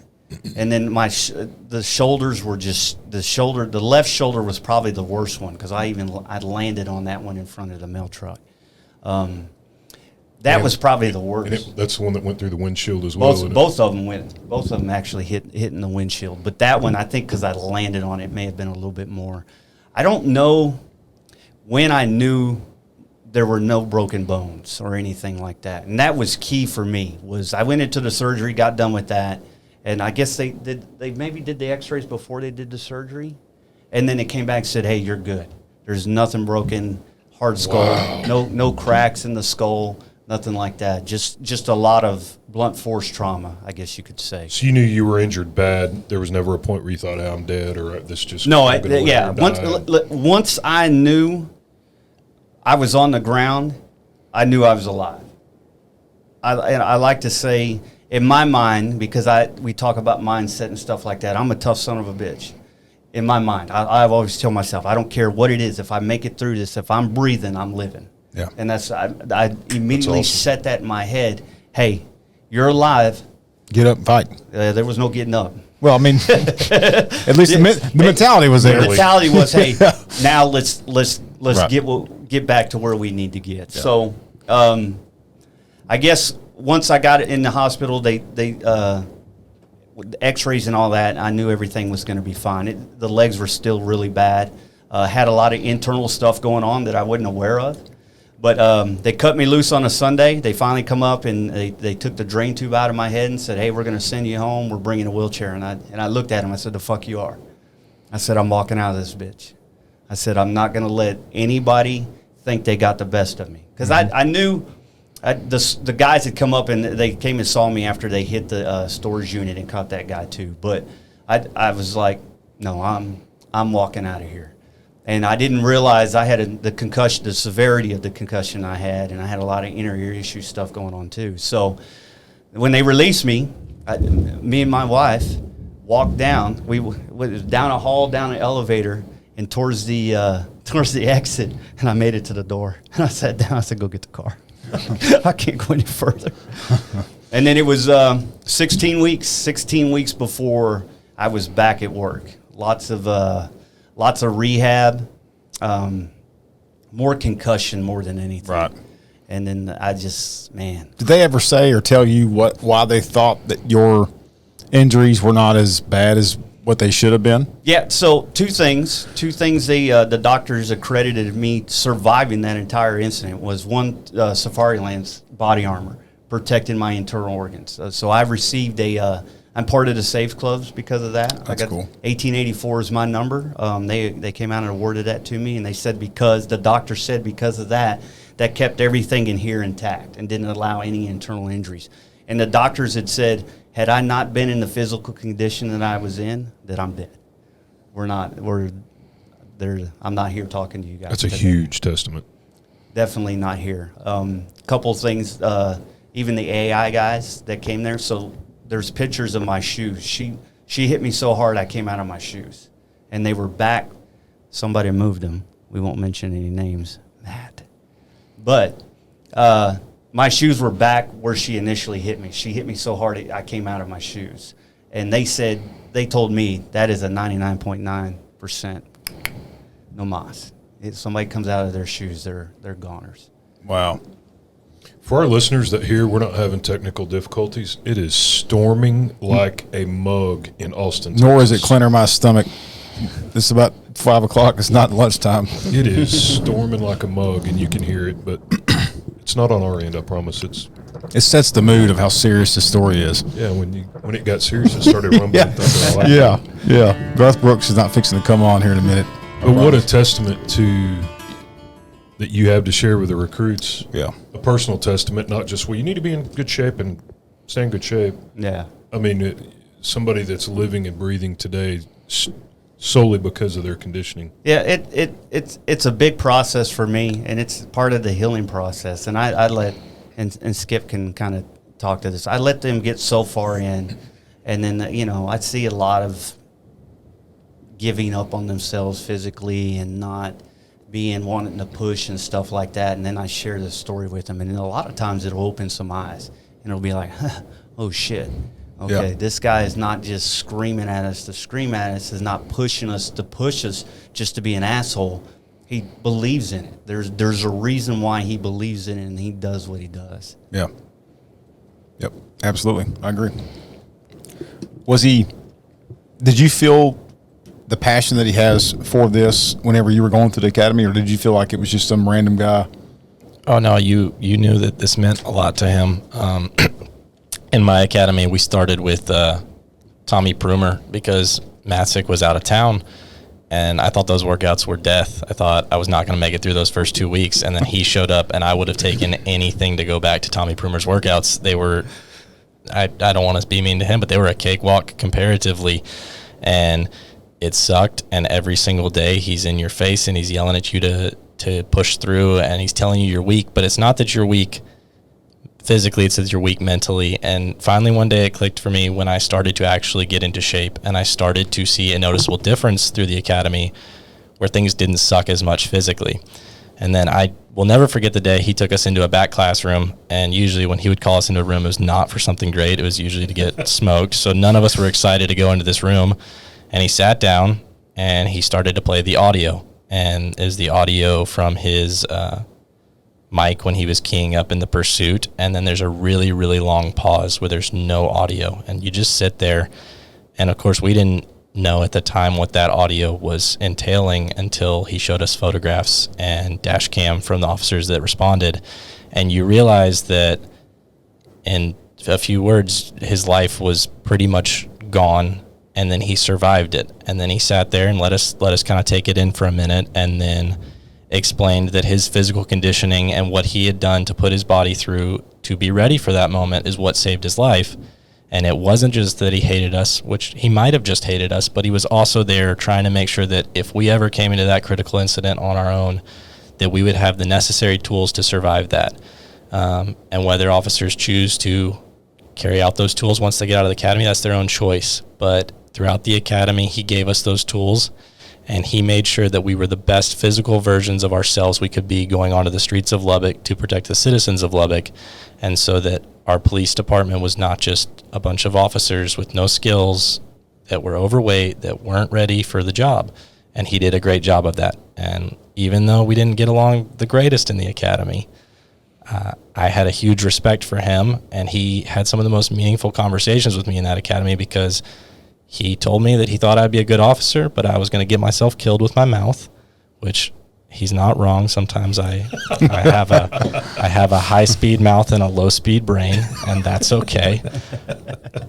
Speaker 2: And then the shoulders were the left shoulder was probably the worst one because I landed on that one in front of the mail truck. That was probably the worst.
Speaker 4: And that's the one that went through the windshield as well.
Speaker 2: Both of them went. Both of them actually hitting the windshield. But that one, I think, because I landed on it, may have been a little bit more. I don't know when I knew there were no broken bones or anything like that, and that was key for me. Was I went into the surgery, got done with that, and I guess they maybe did the X-rays before they did the surgery, and then they came back and said, "Hey, you're good. There's nothing broken. Hard skull. No cracks in the skull." Nothing like that. Just a lot of blunt force trauma, I guess you could say.
Speaker 4: So you knew you were injured bad. There was never a point where you thought, "Hey, I'm dead," or "This just
Speaker 2: no." Once I knew I was on the ground, I knew I was alive. I like to say, in my mind, because we talk about mindset and stuff like that. I'm a tough son of a bitch. In my mind, I've always tell myself, I don't care what it is. If I make it through this, if I'm breathing, I'm living.
Speaker 3: Yeah.
Speaker 2: And I immediately
Speaker 4: awesome.
Speaker 2: set that in my head. Hey, you're alive.
Speaker 3: Get up and fight.
Speaker 2: There was no getting up.
Speaker 3: Well, I mean, at least the mentality was
Speaker 2: The
Speaker 3: there.
Speaker 2: mentality was, hey, now let's
Speaker 3: Right.
Speaker 2: get back to where we need to get. Yeah. So, I guess once I got it in the hospital, they with the X-rays and all that, I knew everything was going to be fine. The legs were still really bad. Had a lot of internal stuff going on that I wasn't aware of. But they cut me loose on a Sunday. They finally come up and they took the drain tube out of my head and said, "Hey, we're going to send you home. We're bringing a wheelchair." And I looked at him. I said, "The fuck you are." I said, "I'm walking out of this bitch." I said, "I'm not going to let anybody think they got the best of me." Because I knew the guys had come up and they came and saw me after they hit the storage unit and caught that guy too. But I was like, no, I'm walking out of here. And I didn't realize I had the concussion, the severity of the concussion I had, and I had a lot of inner ear issue stuff going on too. So when they released me, me and my wife walked down. We was down a hall, down an elevator, and towards the exit. And I made it to the door. And I sat down. I said, "Go get the car. I can't go any further." And then it was 16 weeks before I was back at work. Lots of rehab, more concussion more than anything.
Speaker 3: Right.
Speaker 2: And then man.
Speaker 3: Did they ever say or tell you why they thought that your injuries were not as bad as what they should have been?
Speaker 2: Yeah, so two things. The doctors accredited me surviving that entire incident was one, Safariland's body armor protecting my internal organs. So I've received I'm part of the Safe Clubs because of that.
Speaker 3: That's cool.
Speaker 2: 1884 is my number. They came out and awarded that to me, and they said because of that kept everything in here intact and didn't allow any internal injuries. And the doctors had said, had I not been in the physical condition that I was in, that I'm dead. I'm not here talking to you guys.
Speaker 4: That's a huge testament.
Speaker 2: Definitely not here. Couple things, even the AI guys that came there. So there's pictures of my shoes. She hit me so hard I came out of my shoes, and they were back. Somebody moved them. We won't mention any names. Matt, but my shoes were back where she initially hit me. She hit me so hard I came out of my shoes, and they told me that is a 99.9% no mas. If somebody comes out of their shoes, they're goners.
Speaker 3: Wow.
Speaker 4: For our listeners that hear we're not having technical difficulties, it is storming like a mug in Austin, Texas.
Speaker 3: Nor is it clearing my stomach. This is about 5 o'clock. It's not lunchtime.
Speaker 4: It is storming like a mug, and you can hear it, but it's not on our end, I promise. It's
Speaker 3: It sets the mood of how serious the story is.
Speaker 4: Yeah, when it got serious, it started rumbling.
Speaker 3: Yeah.
Speaker 4: Thunder. I like that.
Speaker 3: Yeah. Garth Brooks is not fixing to come on here in a minute.
Speaker 4: But what a testament to that you have to share with the recruits.
Speaker 3: Yeah.
Speaker 4: A personal testament, not just, well, you need to be in good shape and stay in good shape.
Speaker 2: Yeah.
Speaker 4: I mean, somebody that's living and breathing today solely because of their conditioning.
Speaker 2: Yeah, it's a big process for me, and it's part of the healing process. And I let, and Skip can kind of talk to this, I let them get so far in, and then, I see a lot of giving up on themselves physically and not wanting to push and stuff like that. And then I share this story with them, and a lot of times it'll open some eyes, and it'll be like, oh shit. Okay,
Speaker 3: Yeah.
Speaker 2: This guy is not just screaming at us to scream at us, is not pushing us to push us just to be an asshole. He believes in it. There's a reason why he believes in it, and he does what he does.
Speaker 3: Yeah. Yep. Absolutely. I agree. Did you feel the passion that he has for this whenever you were going through the academy, or did you feel like it was just some random guy?
Speaker 5: Oh no, you knew that this meant a lot to him. In my academy, we started with Tommy Prumer because Matzik was out of town, and I thought those workouts were death. I thought I was not going to make it through those first 2 weeks, and then he showed up, and I would have taken anything to go back to Tommy Prumer's workouts. They were, I don't want to be mean to him, but they were a cakewalk comparatively, and it sucked. And every single day he's in your face and he's yelling at you to push through, and he's telling you you're weak, but it's not that you're weak physically, it's that you're weak mentally. And finally one day it clicked for me when I started to actually get into shape, and I started to see a noticeable difference through the academy where things didn't suck as much physically. And then I will never forget the day he took us into a back classroom, and usually when he would call us into a room, it was not for something great. It was usually to get smoked. So none of us were excited to go into this room. And he sat down and he started to play the audio, and is the audio from his mic when he was keying up in the pursuit. And then there's a really, really long pause where there's no audio, and you just sit there. And of course we didn't know at the time what that audio was entailing until he showed us photographs and dash cam from the officers that responded. And you realize that in a few words, his life was pretty much gone. And then he survived it. And then he sat there and let us kind of take it in for a minute, and then explained that his physical conditioning and what he had done to put his body through to be ready for that moment is what saved his life. And it wasn't just that he hated us, which he might have just hated us, but he was also there trying to make sure that if we ever came into that critical incident on our own, that we would have the necessary tools to survive that. And whether officers choose to carry out those tools once they get out of the academy, that's their own choice. But throughout the academy, he gave us those tools, and he made sure that we were the best physical versions of ourselves we could be going onto the streets of Lubbock to protect the citizens of Lubbock, and so that our police department was not just a bunch of officers with no skills that were overweight, that weren't ready for the job. And he did a great job of that. And even though we didn't get along the greatest in the academy, I had a huge respect for him, and he had some of the most meaningful conversations with me in that academy, because he told me that he thought I'd be a good officer, but I was going to get myself killed with my mouth, which he's not wrong. Sometimes I have a high-speed mouth and a low-speed brain, and that's okay.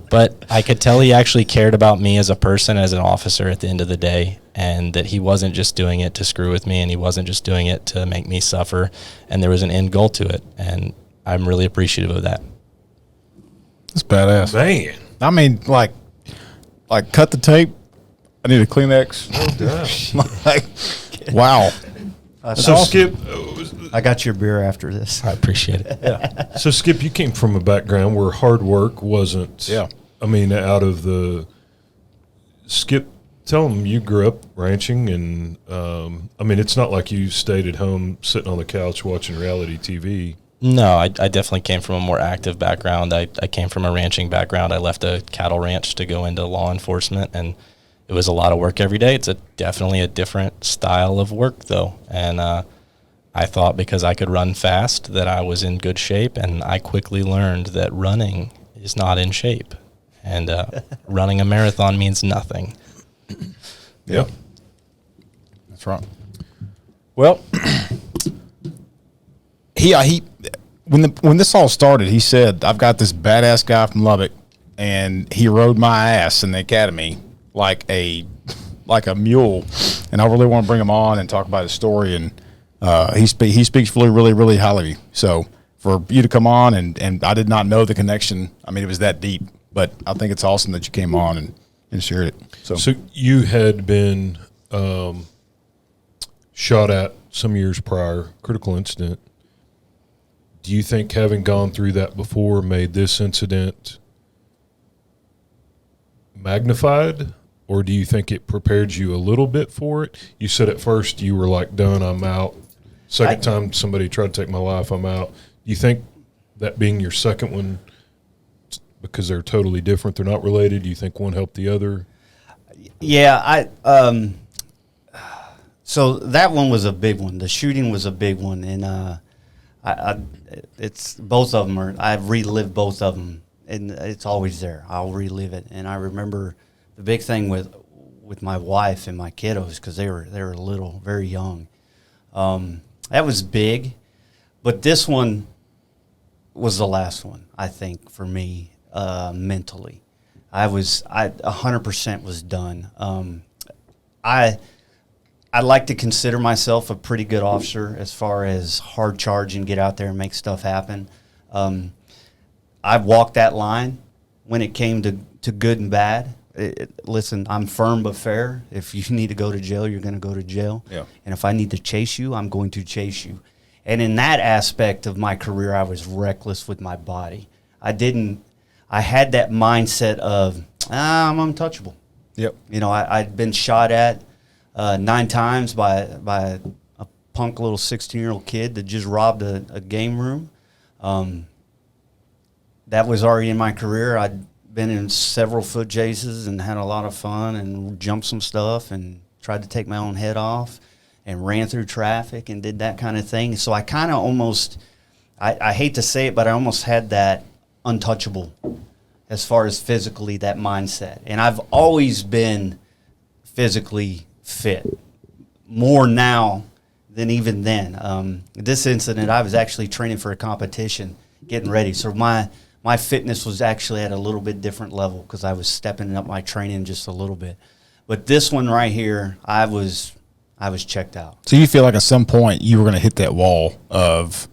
Speaker 5: But I could tell he actually cared about me as a person, as an officer at the end of the day, and that he wasn't just doing it to screw with me, and he wasn't just doing it to make me suffer, and there was an end goal to it, and I'm really appreciative of that.
Speaker 3: That's badass.
Speaker 4: Man.
Speaker 3: I mean, like cut the tape. I need a Kleenex. Like, wow.
Speaker 4: So Skip,
Speaker 2: I got your beer after this.
Speaker 5: I appreciate it.
Speaker 4: So Skip, you came from a background where hard work wasn't.
Speaker 3: Yeah.
Speaker 4: I mean, out of the Skip, tell them you grew up ranching, and I mean, it's not like you stayed at home sitting on the couch watching reality TV.
Speaker 5: No, I definitely came from a more active background. I came from a ranching background. I left a cattle ranch to go into law enforcement, and it was a lot of work every day. It's definitely a different style of work, though. And I thought because I could run fast that I was in good shape, and I quickly learned that running is not in shape. And running a marathon means nothing.
Speaker 3: Yeah. That's right. Well, he when this all started, he said, "I've got this badass guy from Lubbock, and he rode my ass in the academy like a mule, and I really want to bring him on and talk about his story." And he speaks really, really highly of you. So for you to come on, and I did not know the connection. I mean, it was that deep, but I think it's awesome that you came on and shared it.
Speaker 4: So you had been shot at some years prior, critical incident. Do you think having gone through that before made this incident magnified, or do you think it prepared you a little bit for it? You said at first you were like, done, I'm out. Second time somebody tried to take my life, I'm out. Do you think that being your second one, because they're totally different, they're not related, do you think one helped the other?
Speaker 2: Yeah, so that one was a big one. The shooting was a big one, and it's both of them I've relived both of them, and it's always there. I'll relive it, and I remember the big thing with my wife and my kiddos, because they were little, very young. That was big, but this one was the last one, I think, for me mentally. I 100% was done. I like to consider myself a pretty good officer as far as hard charge and get out there and make stuff happen. I've walked that line when it came to good and bad. Listen, I'm firm but fair. If you need to go to jail, you're going to go to jail.
Speaker 3: Yeah.
Speaker 2: And if I need to chase you, I'm going to chase you. And in that aspect of my career, I was reckless with my body. I had that mindset of, I'm untouchable.
Speaker 3: Yep.
Speaker 2: You know, I'd been shot at 9 times by a punk little 16-year-old kid that just robbed a game room. That was already in my career. I'd been in several foot chases and had a lot of fun and jumped some stuff and tried to take my own head off and ran through traffic and did that kind of thing. So I kind of almost, I hate to say it, but I almost had that untouchable as far as physically, that mindset. And I've always been physically fit, more now than even then. This incident, I was actually training for a competition, getting ready. So my fitness was actually at a little bit different level because I was stepping up my training just a little bit. But this one right here, I was checked out.
Speaker 3: So you feel like at some point you were going to hit that wall of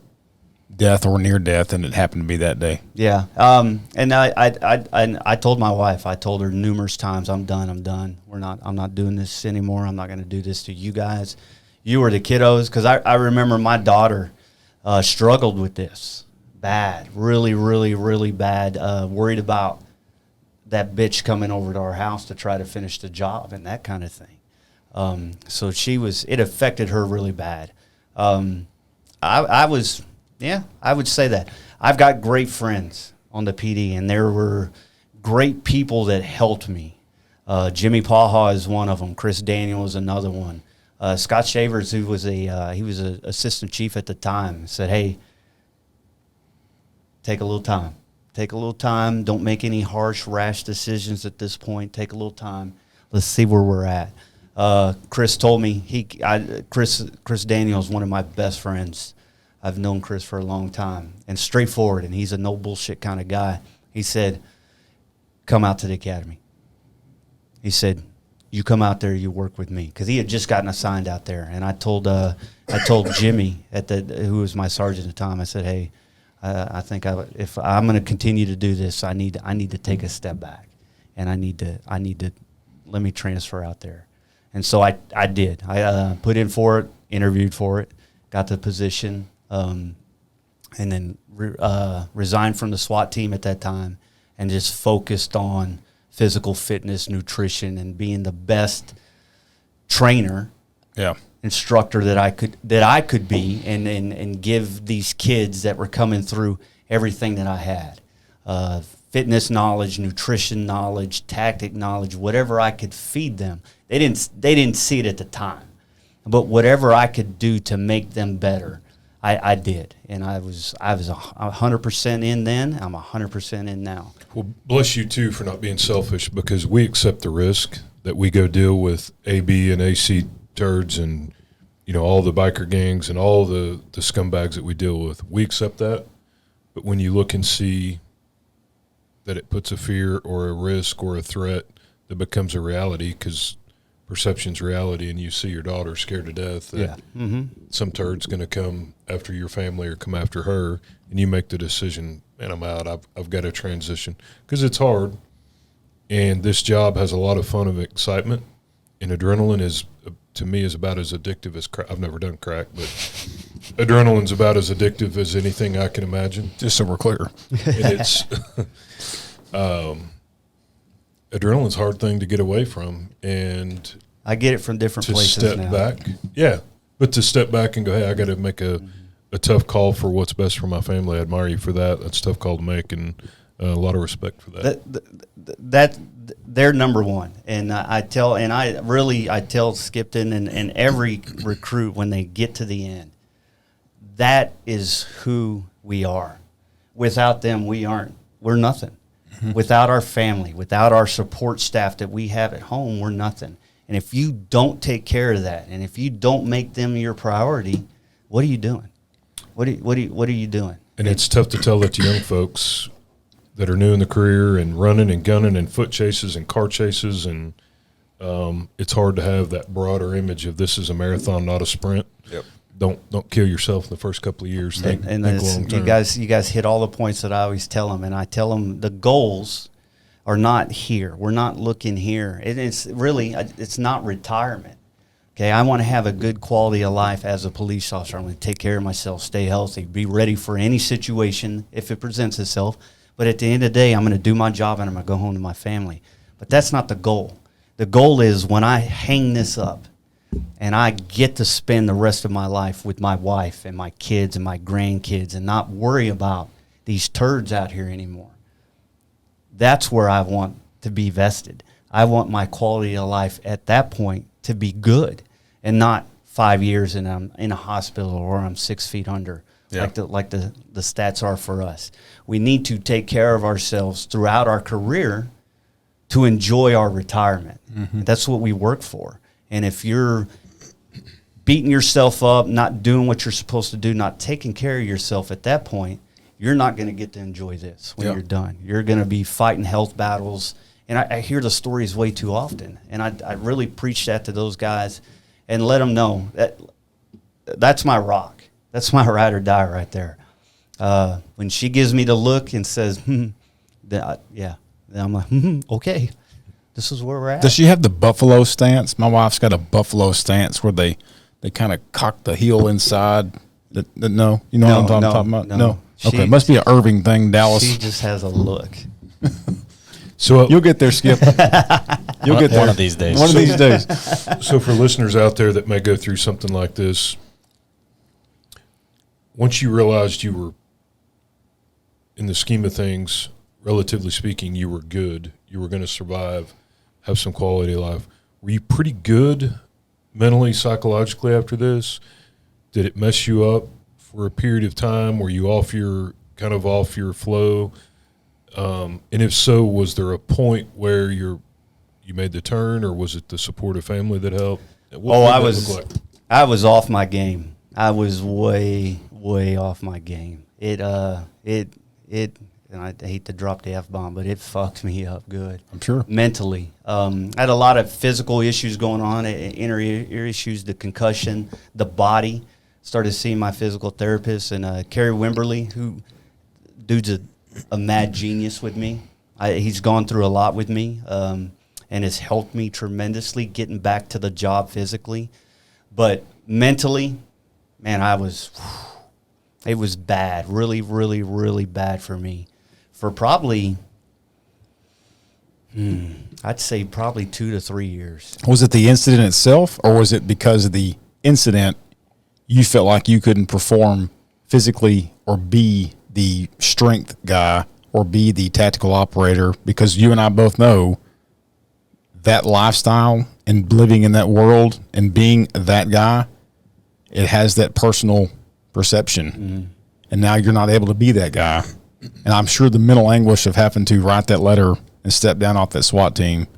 Speaker 3: death or near death, and it happened to be that day.
Speaker 2: Yeah. And I told my wife, I told her numerous times, I'm done. I'm not doing this anymore. I'm not going to do this to you guys. You were the kiddos. Because I remember my daughter struggled with this bad, really, really, really bad, worried about that bitch coming over to our house to try to finish the job and that kind of thing. So it affected her really bad. I would say that. I've got great friends on the PD, and there were great people that helped me. Jimmy Paha is one of them. Chris Daniel is another one. Scott Shavers, who was he was an assistant chief at the time, said, "Hey, take a little time. Take a little time. Don't make any harsh, rash decisions at this point. Take a little time. Let's see where we're at." Chris told me Chris Daniel is one of my best friends. I've known Chris for a long time, and straightforward, and he's a no bullshit kind of guy. He said, "Come out to the academy." He said, "You come out there, you work with me," because he had just gotten assigned out there. And I told Jimmy who was my sergeant at the time. I said, "Hey, I think if I'm going to continue to do this, I need to take a step back, and I need to let me transfer out there." And so I did. I put in for it, interviewed for it, got the position. And then resigned from the SWAT team at that time and just focused on physical fitness, nutrition, and being the best trainer, instructor that I could be, and give these kids that were coming through everything that I had. Fitness knowledge, nutrition knowledge, tactic knowledge, whatever I could feed them. They didn't see it at the time, but whatever I could do to make them better, I did, and I was 100% in then. I'm 100% in now.
Speaker 4: Well, bless you too for not being selfish, because we accept the risk that we go deal with AB and AC turds and all the biker gangs and all the scumbags that we deal with. We accept that, But when you look and see that it puts a fear or a risk or a threat that becomes a reality, because perception's reality, and you see your daughter scared to death that some turd's going to come after your family or come after her, and you make the decision, man, I'm out. I've got to transition, because it's hard. And this job has a lot of fun and excitement, and adrenaline is, to me, is about as addictive as crack. I've never done crack, but adrenaline's about as addictive as anything I can imagine.
Speaker 3: Just so we're clear.
Speaker 4: And it's adrenaline's a hard thing to get away from, and
Speaker 2: I get it from different
Speaker 4: to
Speaker 2: places
Speaker 4: step
Speaker 2: now.
Speaker 4: back. Yeah, but to step back and go, hey, I got to make a tough call for what's best for my family. I admire you for that. That's a tough call to make, and a lot of respect for that.
Speaker 2: That they're number one, and I tell Skipton and every recruit when they get to the end, that is who we are. Without them, we're nothing. Without our family, without our support staff that we have at home, we're nothing. And if you don't take care of that, and if you don't make them your priority, what are you doing? What are you doing?
Speaker 4: And it's tough to tell that to young folks that are new in the career and running and gunning and foot chases and car chases, and it's hard to have that broader image of this is a marathon, not a sprint.
Speaker 3: Yep.
Speaker 4: Don't kill yourself in the first couple of years. Think long term.
Speaker 2: You guys hit all the points that I always tell them, and I tell them the goals are not here. We're not looking here. It's really, it's not retirement. Okay, I want to have a good quality of life as a police officer. I'm going to take care of myself, stay healthy, be ready for any situation if it presents itself. But at the end of the day, I'm going to do my job and I'm going to go home to my family. But that's not the goal. The goal is when I hang this up and I get to spend the rest of my life with my wife and my kids and my grandkids and not worry about these turds out here anymore. That's where I want to be vested. I want my quality of life at that point to be good and not 5 years and I'm in a hospital or I'm 6 feet under.
Speaker 3: Yeah.
Speaker 2: Like the stats are for us. We need to take care of ourselves throughout our career to enjoy our retirement. That's what we work for. And if you're beating yourself up, not doing what you're supposed to do, not taking care of yourself at that point, you're not going to get to enjoy this when you're done. You're going to be fighting health battles. And I hear the stories way too often. And I really preach that to those guys and let them know that that's my rock. That's my ride or die right there. When she gives me the look and says, then I'm like, okay, this is where we're at.
Speaker 3: Does she have the buffalo stance? My wife's got a buffalo stance where they kind of cock the heel inside. No, you know what I'm talking about? No. Okay, must be an Irving thing, Dallas.
Speaker 2: She just has a look.
Speaker 4: So
Speaker 3: You'll get there, Skip. You'll get there
Speaker 5: One of these days.
Speaker 3: One of these days.
Speaker 4: So for listeners out there that may go through something like this, once you realized you were, in the scheme of things, relatively speaking, you were good, you were going to survive, have some quality of life, were you pretty good mentally, psychologically after this? Did it mess you up for a period of time? Were you off your flow? And if so, was there a point where you made the turn, or was it the supportive family that helped?
Speaker 2: I was off my game. I was way off my game. It and I hate to drop the F-bomb, but it fucked me up good.
Speaker 3: I'm sure.
Speaker 2: Mentally. I had a lot of physical issues going on, inner ear issues, the concussion, the body. Started seeing my physical therapist, and Kerry Wimberly, dude's a mad genius with me. He's gone through a lot with me and has helped me tremendously getting back to the job physically. But mentally, man, it was bad, really, really, really bad for me. For probably, I'd say probably 2 to 3 years.
Speaker 3: Was it the incident itself, or was it because of the incident you felt like you couldn't perform physically or be the strength guy or be the tactical operator? Because you and I both know that lifestyle and living in that world and being that guy, it has that personal perception. And now you're not able to be that guy. And I'm sure the mental anguish of having to write that letter and step down off that SWAT team,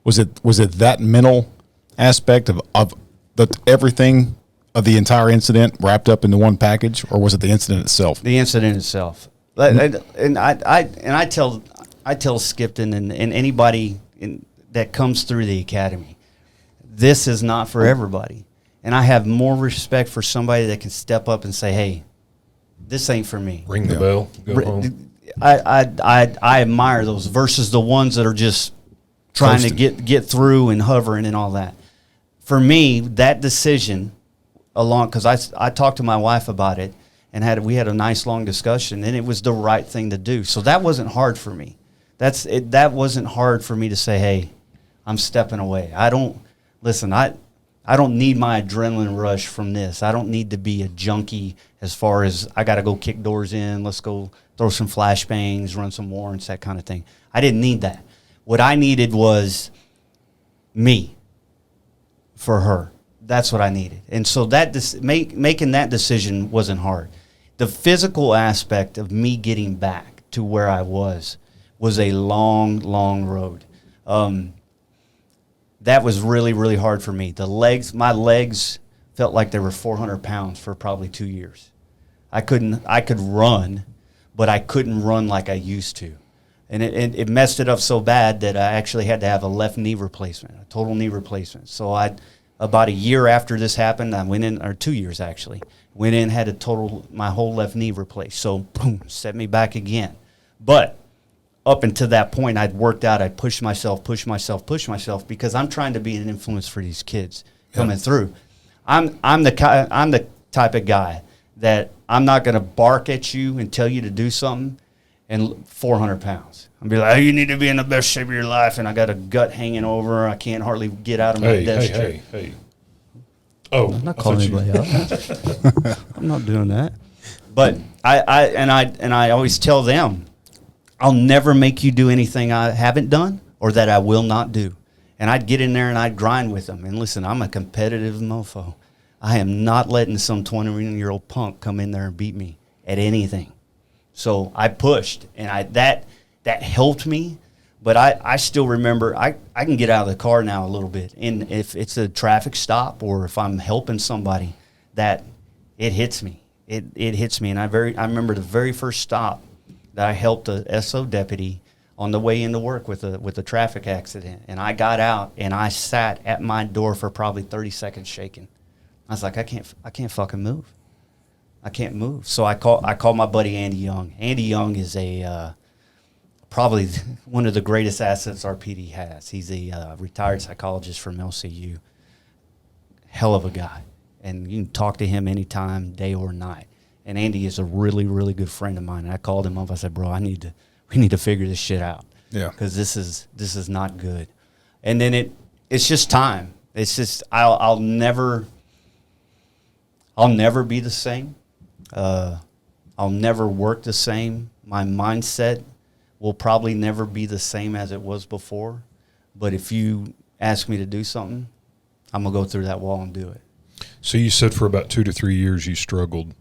Speaker 3: was it that mental aspect of everything of the entire incident wrapped up into one package, or was it the incident itself?
Speaker 2: The incident itself. And I tell Skipton and anybody that comes through the academy, this is not for everybody. And I have more respect for somebody that can step up and say, "Hey, this ain't for me."
Speaker 4: Ring the bell, go home.
Speaker 2: I admire those versus the ones that are just trying to get through and hovering and all that. For me, that decision, because I talked to my wife about it and we had a nice long discussion, and it was the right thing to do. So that wasn't hard for me. That wasn't hard for me to say, "Hey, I'm stepping away." I don't need my adrenaline rush from this. I don't need to be a junkie as far as I got to go kick doors in. Let's go throw some flashbangs, run some warrants, that kind of thing. I didn't need that. What I needed was me for her. That's what I needed. And so making that decision wasn't hard. The physical aspect of me getting back to where I was a long, long road. That was really, really hard for me. My legs felt like they were 400 pounds for probably 2 years. I could run, but I couldn't run like I used to. And it messed it up so bad that I actually had to have a left knee replacement, a total knee replacement. So about a year after this happened, I went in, or 2 years actually, went in, had my whole left knee replaced. So boom, set me back again. But up until that point, I'd worked out. I'd push myself because I'm trying to be an influence for these kids coming through. I'm the type of guy that I'm not going to bark at you and tell you to do something and 400 pounds. I'll be like, "Oh, you need to be in the best shape of your life," and I got a gut hanging over. I can't hardly get out of my desk chair.
Speaker 4: Hey. Oh,
Speaker 2: I'm not calling anybody out. I'm not doing that. But I always tell them, I'll never make you do anything I haven't done or that I will not do. And I'd get in there and I'd grind with them. And listen, I'm a competitive mofo. I am not letting some 20-year-old punk come in there and beat me at anything. So I pushed, and that helped me. But I still remember, I can get out of the car now a little bit. And if it's a traffic stop or if I'm helping somebody, that it hits me. It hits me. And I remember the very first stop that I helped a SO deputy on the way into work with a traffic accident. And I got out and I sat at my door for probably 30 seconds shaking. I was like, I can't fucking move. I can't move. So I called my buddy Andy Young. Andy Young is probably one of the greatest assets our PD has. He's a retired psychologist from LCU. Hell of a guy. And you can talk to him anytime, day or night. And Andy is a really, really good friend of mine. And I called him up. I said, "Bro, we need to figure this shit out.
Speaker 3: Yeah.
Speaker 2: Because this is not good." And then it's just time. It's just I'll never be the same. I'll never work the same. My mindset will probably never be the same as it was before. But if you ask me to do something, I'm going to go through that wall and do it.
Speaker 4: So you said for about 2 to 3 years you struggled.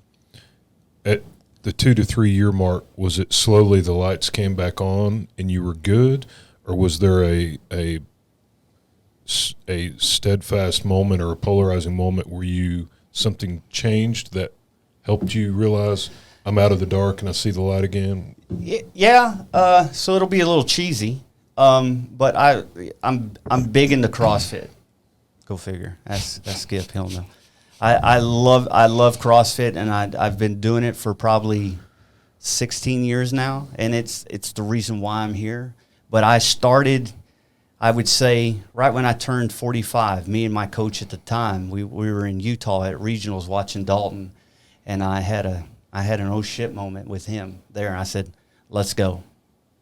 Speaker 4: At the 2 to 3 year mark, was it slowly the lights came back on and you were good? Or was there a steadfast moment or a polarizing moment where something changed that helped you realize I'm out of the dark and I see the light again?
Speaker 2: Yeah. So it'll be a little cheesy, but I'm big into CrossFit. Go figure. That's Skip Hill now. I love CrossFit, and I've been doing it for probably 16 years now, and it's the reason why I'm here. But I started, I would say, right when I turned 45. Me and my coach at the time, we were in Utah at regionals watching Dalton, and I had an oh shit moment with him there. I said, "Let's go.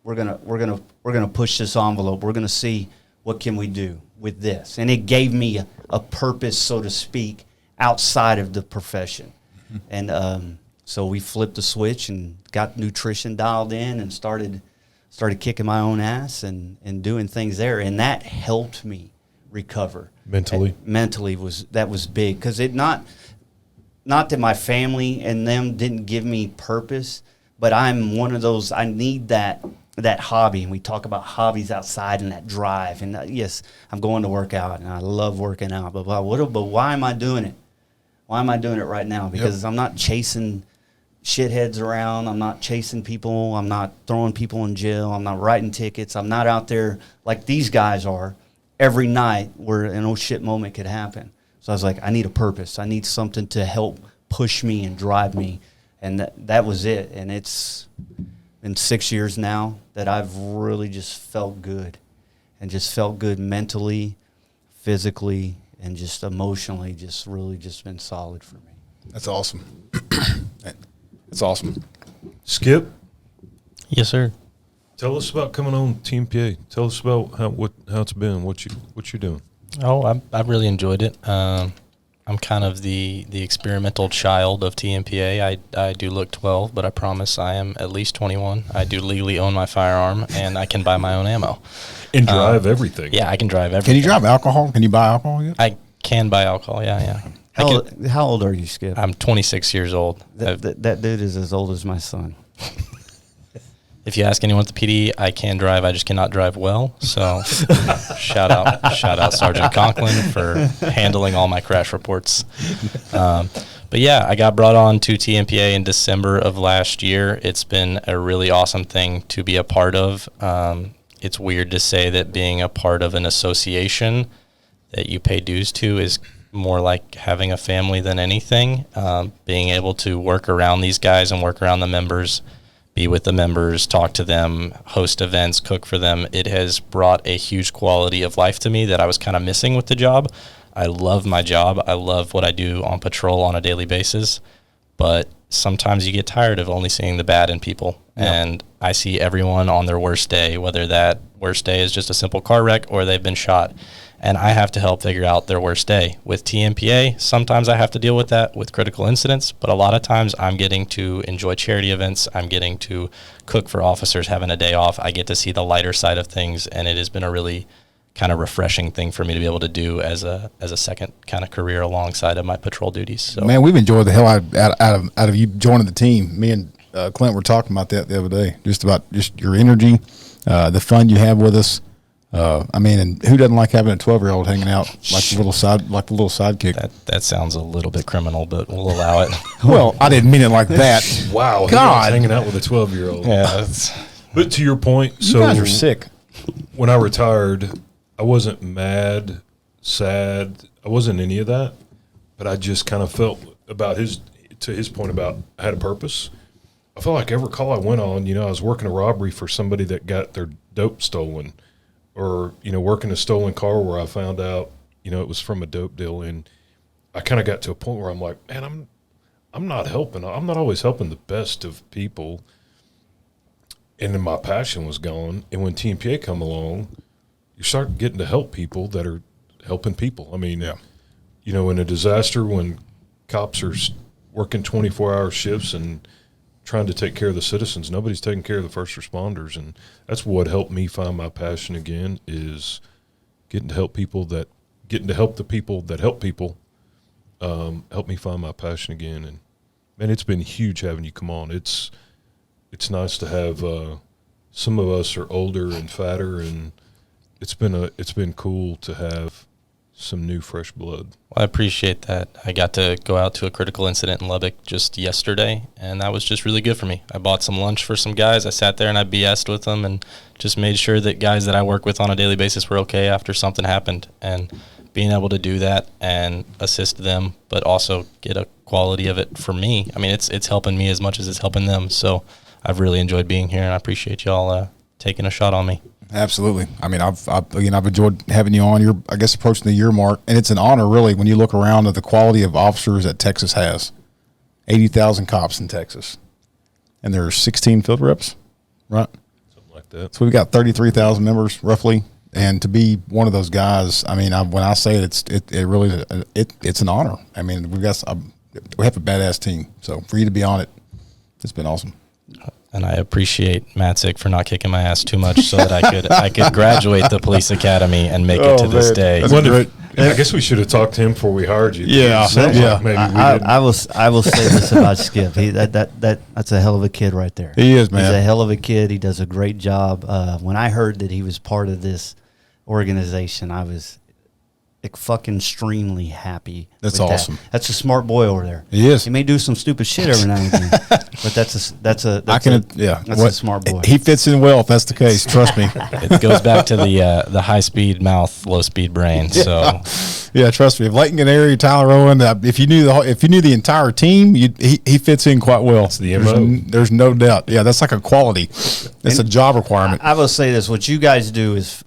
Speaker 2: We're gonna push this envelope. We're gonna see what can we do with this." And it gave me a purpose, so to speak, outside of the profession. Mm-hmm. And so we flipped the switch and got nutrition dialed in and started kicking my own ass and doing things there. And that helped me recover.
Speaker 4: Mentally?
Speaker 2: Mentally was big, because not that my family and them didn't give me purpose, but I'm one of those, I need that hobby. And we talk about hobbies outside and that drive. And yes, I'm going to work out and I love working out, but why am I doing it? Why am I doing it right now? Because I'm not chasing shitheads around. I'm not chasing people. I'm not throwing people in jail. I'm not writing tickets. I'm not out there like these guys are every night where an oh shit moment could happen. So I was like, I need a purpose. I need something to help push me and drive me. And that was it. And it's been 6 years now that I've really just felt good, and just felt good mentally, physically, and just emotionally, just really just been solid for me.
Speaker 3: That's awesome. That's awesome.
Speaker 4: Skip,
Speaker 5: Yes, sir.
Speaker 4: tell us about coming on Team PA. Tell us about how it's been, what you're doing.
Speaker 5: Oh, I've really enjoyed it. I'm kind of the experimental child of TMPA. I do look 12, but I promise I am at least 21. I do legally own my firearm, and I can buy my own ammo.
Speaker 4: And drive everything.
Speaker 5: Yeah, I can drive everything.
Speaker 3: Can you drive alcohol? Can you buy alcohol yet?
Speaker 5: I can buy alcohol, yeah.
Speaker 2: How old are you, Skip?
Speaker 5: I'm 26 years old.
Speaker 2: That dude is as old as my son.
Speaker 5: If you ask anyone at the PD, I can drive. I just cannot drive well. So shout out Sergeant Conklin for handling all my crash reports. But yeah, I got brought on to TMPA in December of last year. It's been a really awesome thing to be a part of. It's weird to say that being a part of an association that you pay dues to is more like having a family than anything. Being able to work around these guys and work around the members, be with the members, talk to them, host events, cook for them. It has brought a huge quality of life to me that I was kind of missing with the job. I love my job. I love what I do on patrol on a daily basis. But sometimes you get tired of only seeing the bad in people. Yeah. And I see everyone on their worst day, whether that worst day is just a simple car wreck or they've been shot. And I have to help figure out their worst day. With TMPA, sometimes I have to deal with that with critical incidents, but a lot of times I'm getting to enjoy charity events. I'm getting to cook for officers having a day off. I get to see the lighter side of things, and it has been a really kind of refreshing thing for me to be able to do as a second kind of career alongside of my patrol duties. So,
Speaker 3: man, we've enjoyed the hell out of you joining the team. Me and Clint were talking about that the other day, just your energy, the fun you have with us. I mean, and who doesn't like having a 12-year-old hanging out like the little sidekick?
Speaker 5: That sounds a little bit criminal, but we'll allow it.
Speaker 3: Well, I didn't mean it like that.
Speaker 4: Wow,
Speaker 3: God,
Speaker 4: hanging out with a 12-year-old.
Speaker 5: Yeah,
Speaker 4: but to your point,
Speaker 3: you guys are sick.
Speaker 4: When I retired, I wasn't mad, sad. I wasn't any of that. But I just kind of felt about to his point about I had a purpose. I felt like every call I went on, I was working a robbery for somebody that got their dope stolen. Or, working a stolen car where I found out, it was from a dope deal. And I kind of got to a point where I'm like, man, I'm not helping. I'm not always helping the best of people. And then my passion was gone. And when TMPA come along, you start getting to help people that are helping people. I mean, in a disaster when cops are working 24-hour shifts and trying to take care of the citizens, nobody's taking care of the first responders. And that's what helped me find my passion again, is getting to help the people that help people, help me find my passion again. And man, it's been huge having you come on. It's nice to have, some of us are older and fatter, and it's been cool to have some new fresh blood.
Speaker 5: Well, I appreciate that. I got to go out to a critical incident in Lubbock just yesterday, and that was just really good for me. I bought some lunch for some guys. I sat there and I BS'd with them and just made sure that guys that I work with on a daily basis were okay after something happened. And being able to do that and assist them, but also get a quality of it for me. I mean, it's helping me as much as it's helping them. So I've really enjoyed being here, and I appreciate y'all taking a shot on me.
Speaker 3: Absolutely. I mean, I've enjoyed having you on. You're, I guess, approaching the year mark, and it's an honor, really, when you look around at the quality of officers that Texas has. 80,000 cops in Texas, and there are 16 field reps, right?
Speaker 4: Something like that.
Speaker 3: So we've got 33,000 members, roughly, and to be one of those guys, I mean, when I say it's an honor. I mean, we have a badass team, so for you to be on it, it's been awesome.
Speaker 5: And I appreciate Matzik for not kicking my ass too much so that I could graduate the police academy and make it to this day.
Speaker 4: I guess we should have talked to him before we hired you.
Speaker 3: Yeah.
Speaker 4: Maybe
Speaker 2: I will say this about Skip. That's a hell of a kid right there.
Speaker 3: He is, man.
Speaker 2: He's a hell of a kid. He does a great job. When I heard that he was part of this organization, fucking extremely happy.
Speaker 3: That's
Speaker 2: with that.
Speaker 3: awesome.
Speaker 2: That's a smart boy over there.
Speaker 3: He is.
Speaker 2: He may do some stupid shit every now and again, but that's a smart boy.
Speaker 3: He fits in well if that's the case. Trust me.
Speaker 5: It goes back to the high speed mouth, low speed brain. So
Speaker 3: Yeah, trust me. If Leighton Canary, Tyler Owen, if you knew the entire team, he fits in quite well. That's
Speaker 4: the MO.
Speaker 3: There's no doubt. Yeah, that's like a quality. It's a job requirement.
Speaker 2: I will say this: what you guys do is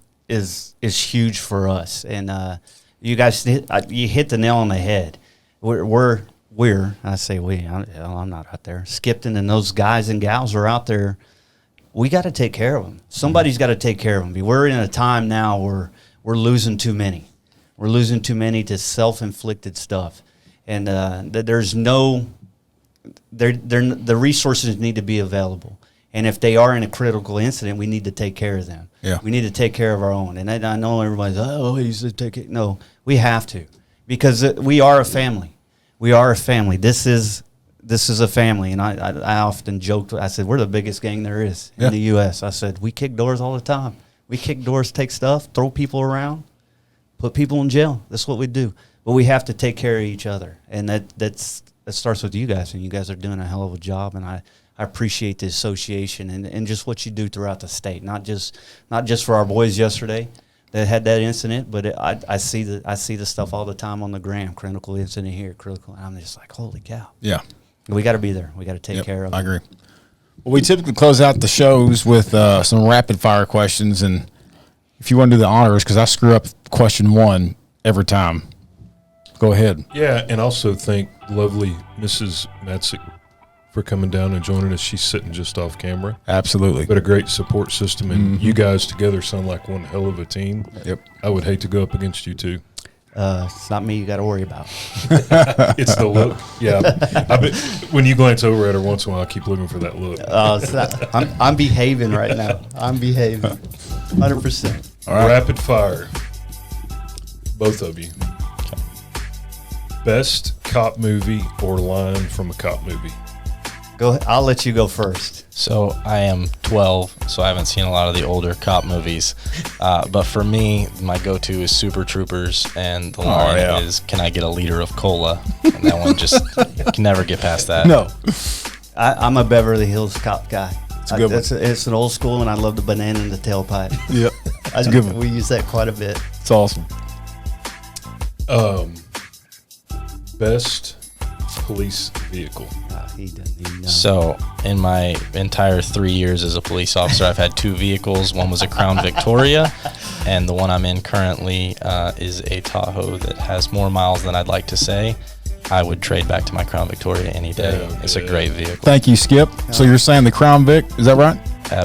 Speaker 2: huge for us, and you guys you hit the nail on the head. I say we. I'm not out there. Skipton and those guys and gals are out there. We got to take care of them. Somebody's got to take care of them. We're in a time now where we're losing too many. We're losing too many to self-inflicted stuff, and there's no. The resources need to be available, and if they are in a critical incident, we need to take care of them.
Speaker 3: Yeah.
Speaker 2: We need to take care of our own. And I know everybody's he's to take it. No, we have to, because we are a family. We are a family. This is a family, and I often joked. I said we're the biggest gang there is in the U.S. I said we kick doors all the time. We kick doors, take stuff, throw people around. Put people in jail. That's what we do. But we have to take care of each other, and that starts with you guys. And you guys are doing a hell of a job. And I appreciate the association and just what you do throughout the state. Not just for our boys yesterday that had that incident, but I see the stuff all the time on the gram. Critical incident here, critical. And I'm just like, holy cow.
Speaker 3: Yeah.
Speaker 2: We got to be there. We got to take care of it.
Speaker 3: I agree. Well, we typically close out the shows with some rapid fire questions, and if you want to do the honors, because I screw up question 1 every time. Go ahead.
Speaker 4: Yeah, and also thank lovely Mrs. Matzik for coming down and joining us. She's sitting just off camera.
Speaker 3: Absolutely.
Speaker 4: But a great support system, and you guys together sound like one hell of a team.
Speaker 3: Yep.
Speaker 4: I would hate to go up against you two.
Speaker 2: It's not me you got to worry about.
Speaker 4: It's the look. Yeah. When you glance over at her once in a while, I keep looking for that look.
Speaker 2: I'm behaving right now. I'm behaving. 100%.
Speaker 3: All right.
Speaker 4: Rapid fire. Both of you. Best cop movie or line from a cop movie?
Speaker 2: Go ahead. I'll let you go first.
Speaker 5: So I am 12, so I haven't seen a lot of the older cop movies. But for me, my go-to is Super Troopers, and the line is, "Can I get a liter of cola?" And that one just can never get past that.
Speaker 3: No.
Speaker 2: I'm a Beverly Hills Cop guy.
Speaker 3: It's a good one.
Speaker 2: It's an old school, and I love the banana in the tailpipe.
Speaker 3: Yep. It's a good one.
Speaker 2: We use that quite a bit.
Speaker 3: It's awesome.
Speaker 4: Best police vehicle.
Speaker 2: He doesn't even know.
Speaker 5: So in my entire 3 years as a police officer, I've had 2 vehicles. One was a Crown Victoria, and the one I'm in currently is a Tahoe that has more miles than I'd like to say. I would trade back to my Crown Victoria any day.
Speaker 4: Yeah,
Speaker 5: it's a great vehicle.
Speaker 3: Thank you, Skip. So you're saying the Crown Vic, is that right?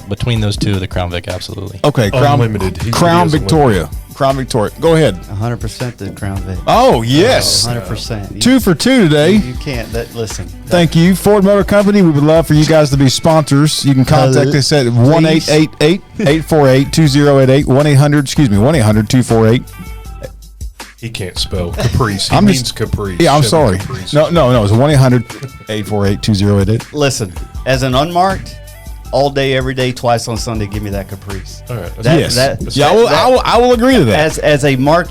Speaker 5: Between those two, the Crown Vic, absolutely.
Speaker 3: Okay,
Speaker 4: Unlimited.
Speaker 3: Crown Victoria. Crown Victoria. Go ahead.
Speaker 2: 100% the Crown Vic.
Speaker 3: Oh, yes.
Speaker 2: 100%.
Speaker 3: 2 for 2 today.
Speaker 2: You can't. Listen.
Speaker 3: Thank you. Ford Motor Company, we would love for you guys to be sponsors. You can contact us at 1-888-848-2088, 1-800-248.
Speaker 4: He can't spell Caprice. He
Speaker 3: I'm
Speaker 4: means
Speaker 3: just-
Speaker 4: Caprice.
Speaker 3: Yeah, I'm
Speaker 4: Chevy
Speaker 3: sorry.
Speaker 4: Caprice.
Speaker 3: No, it's 1-800-848-2088.
Speaker 2: Listen. As an unmarked, all day, every day, twice on Sunday, give me that Caprice.
Speaker 4: All right.
Speaker 3: Yes.
Speaker 2: That-
Speaker 3: Yeah, I will agree to that.
Speaker 2: As a marked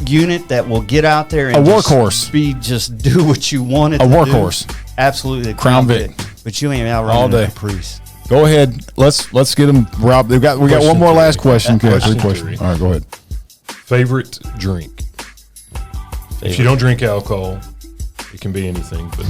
Speaker 2: unit that will get out there and
Speaker 3: A workhorse.
Speaker 2: just do what you want it
Speaker 3: A
Speaker 2: to
Speaker 3: workhorse.
Speaker 2: do. Absolutely, the
Speaker 3: Crown Vic.
Speaker 2: But you ain't out
Speaker 3: All
Speaker 2: running
Speaker 3: day.
Speaker 2: a Caprice.
Speaker 3: Go ahead. Let's get them, Rob. We got
Speaker 4: Question
Speaker 3: one more last
Speaker 4: 3.
Speaker 3: question. Okay,
Speaker 4: Question
Speaker 3: 3
Speaker 4: 3.
Speaker 3: questions. All right, go ahead.
Speaker 4: Favorite drink? If you don't drink alcohol, it can be anything. But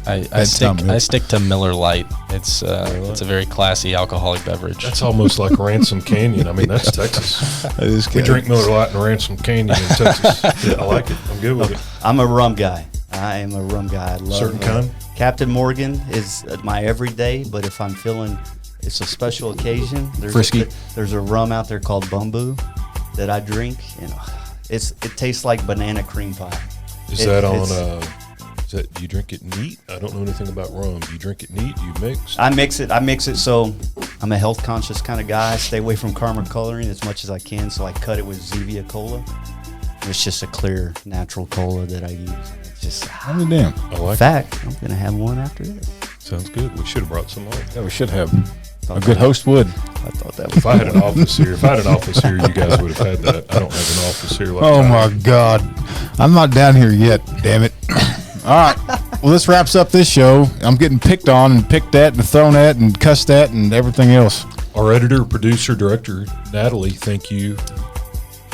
Speaker 5: I
Speaker 3: Bedtime,
Speaker 5: stick to Miller Lite. It's a very classy alcoholic beverage.
Speaker 4: that's almost like Ransom Canyon. I mean, that's Texas.
Speaker 3: That is
Speaker 4: We drink Miller Lite in Ransom Canyon in Texas. Yeah, I like it. I'm good with it.
Speaker 2: I'm a rum guy. I am a rum guy. I love
Speaker 4: Certain kind?
Speaker 2: Captain Morgan is my everyday, but if I'm feeling it's a special occasion,
Speaker 3: Frisky.
Speaker 2: there's a rum out there called Bumbu that I drink, and it tastes like banana cream pie.
Speaker 4: Is
Speaker 2: It-
Speaker 4: that on?
Speaker 2: it's-
Speaker 4: Is that do you drink it neat? I don't know anything about rum. Do you drink it neat? You mix?
Speaker 2: I mix it so I'm a health conscious kind of guy. I stay away from caramel coloring as much as I can, so I cut it with Zevia Cola. It's just a clear, natural cola that I use. It's just
Speaker 3: Oh, damn.
Speaker 4: I like
Speaker 2: in fact, I'm gonna have one after this.
Speaker 4: Sounds good. We should have brought some on.
Speaker 3: Yeah, we should have. A good host would.
Speaker 2: I thought that was
Speaker 4: If I had an office here, you guys would have had that. I don't have an office here. Like
Speaker 3: Oh
Speaker 4: that.
Speaker 3: my God. I'm not down here yet, damn it. All right. Well, this wraps up this show. I'm getting picked on and picked at and thrown at and cussed at and everything else.
Speaker 4: Our editor, producer, director, Natalie, thank you.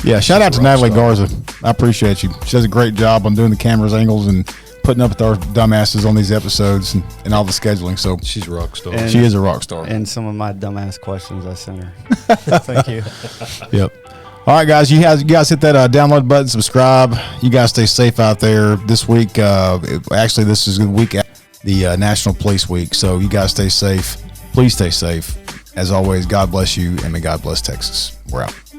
Speaker 3: Yeah, shout out to
Speaker 4: Rock
Speaker 3: Natalie
Speaker 4: star.
Speaker 3: Garza. I appreciate you. She does a great job on doing the cameras angles and putting up with our dumbasses on these episodes and all the scheduling. So
Speaker 4: She's a rock star.
Speaker 2: And-
Speaker 3: she is a rock star.
Speaker 2: and some of my dumbass questions I sent her.
Speaker 5: Thank you.
Speaker 3: Yep. All right, guys. You guys hit that download button, subscribe. You guys stay safe out there this week. Actually, this is the week after the National Police Week. So you guys stay safe. Please stay safe. As always, God bless you, and may God bless Texas. We're out.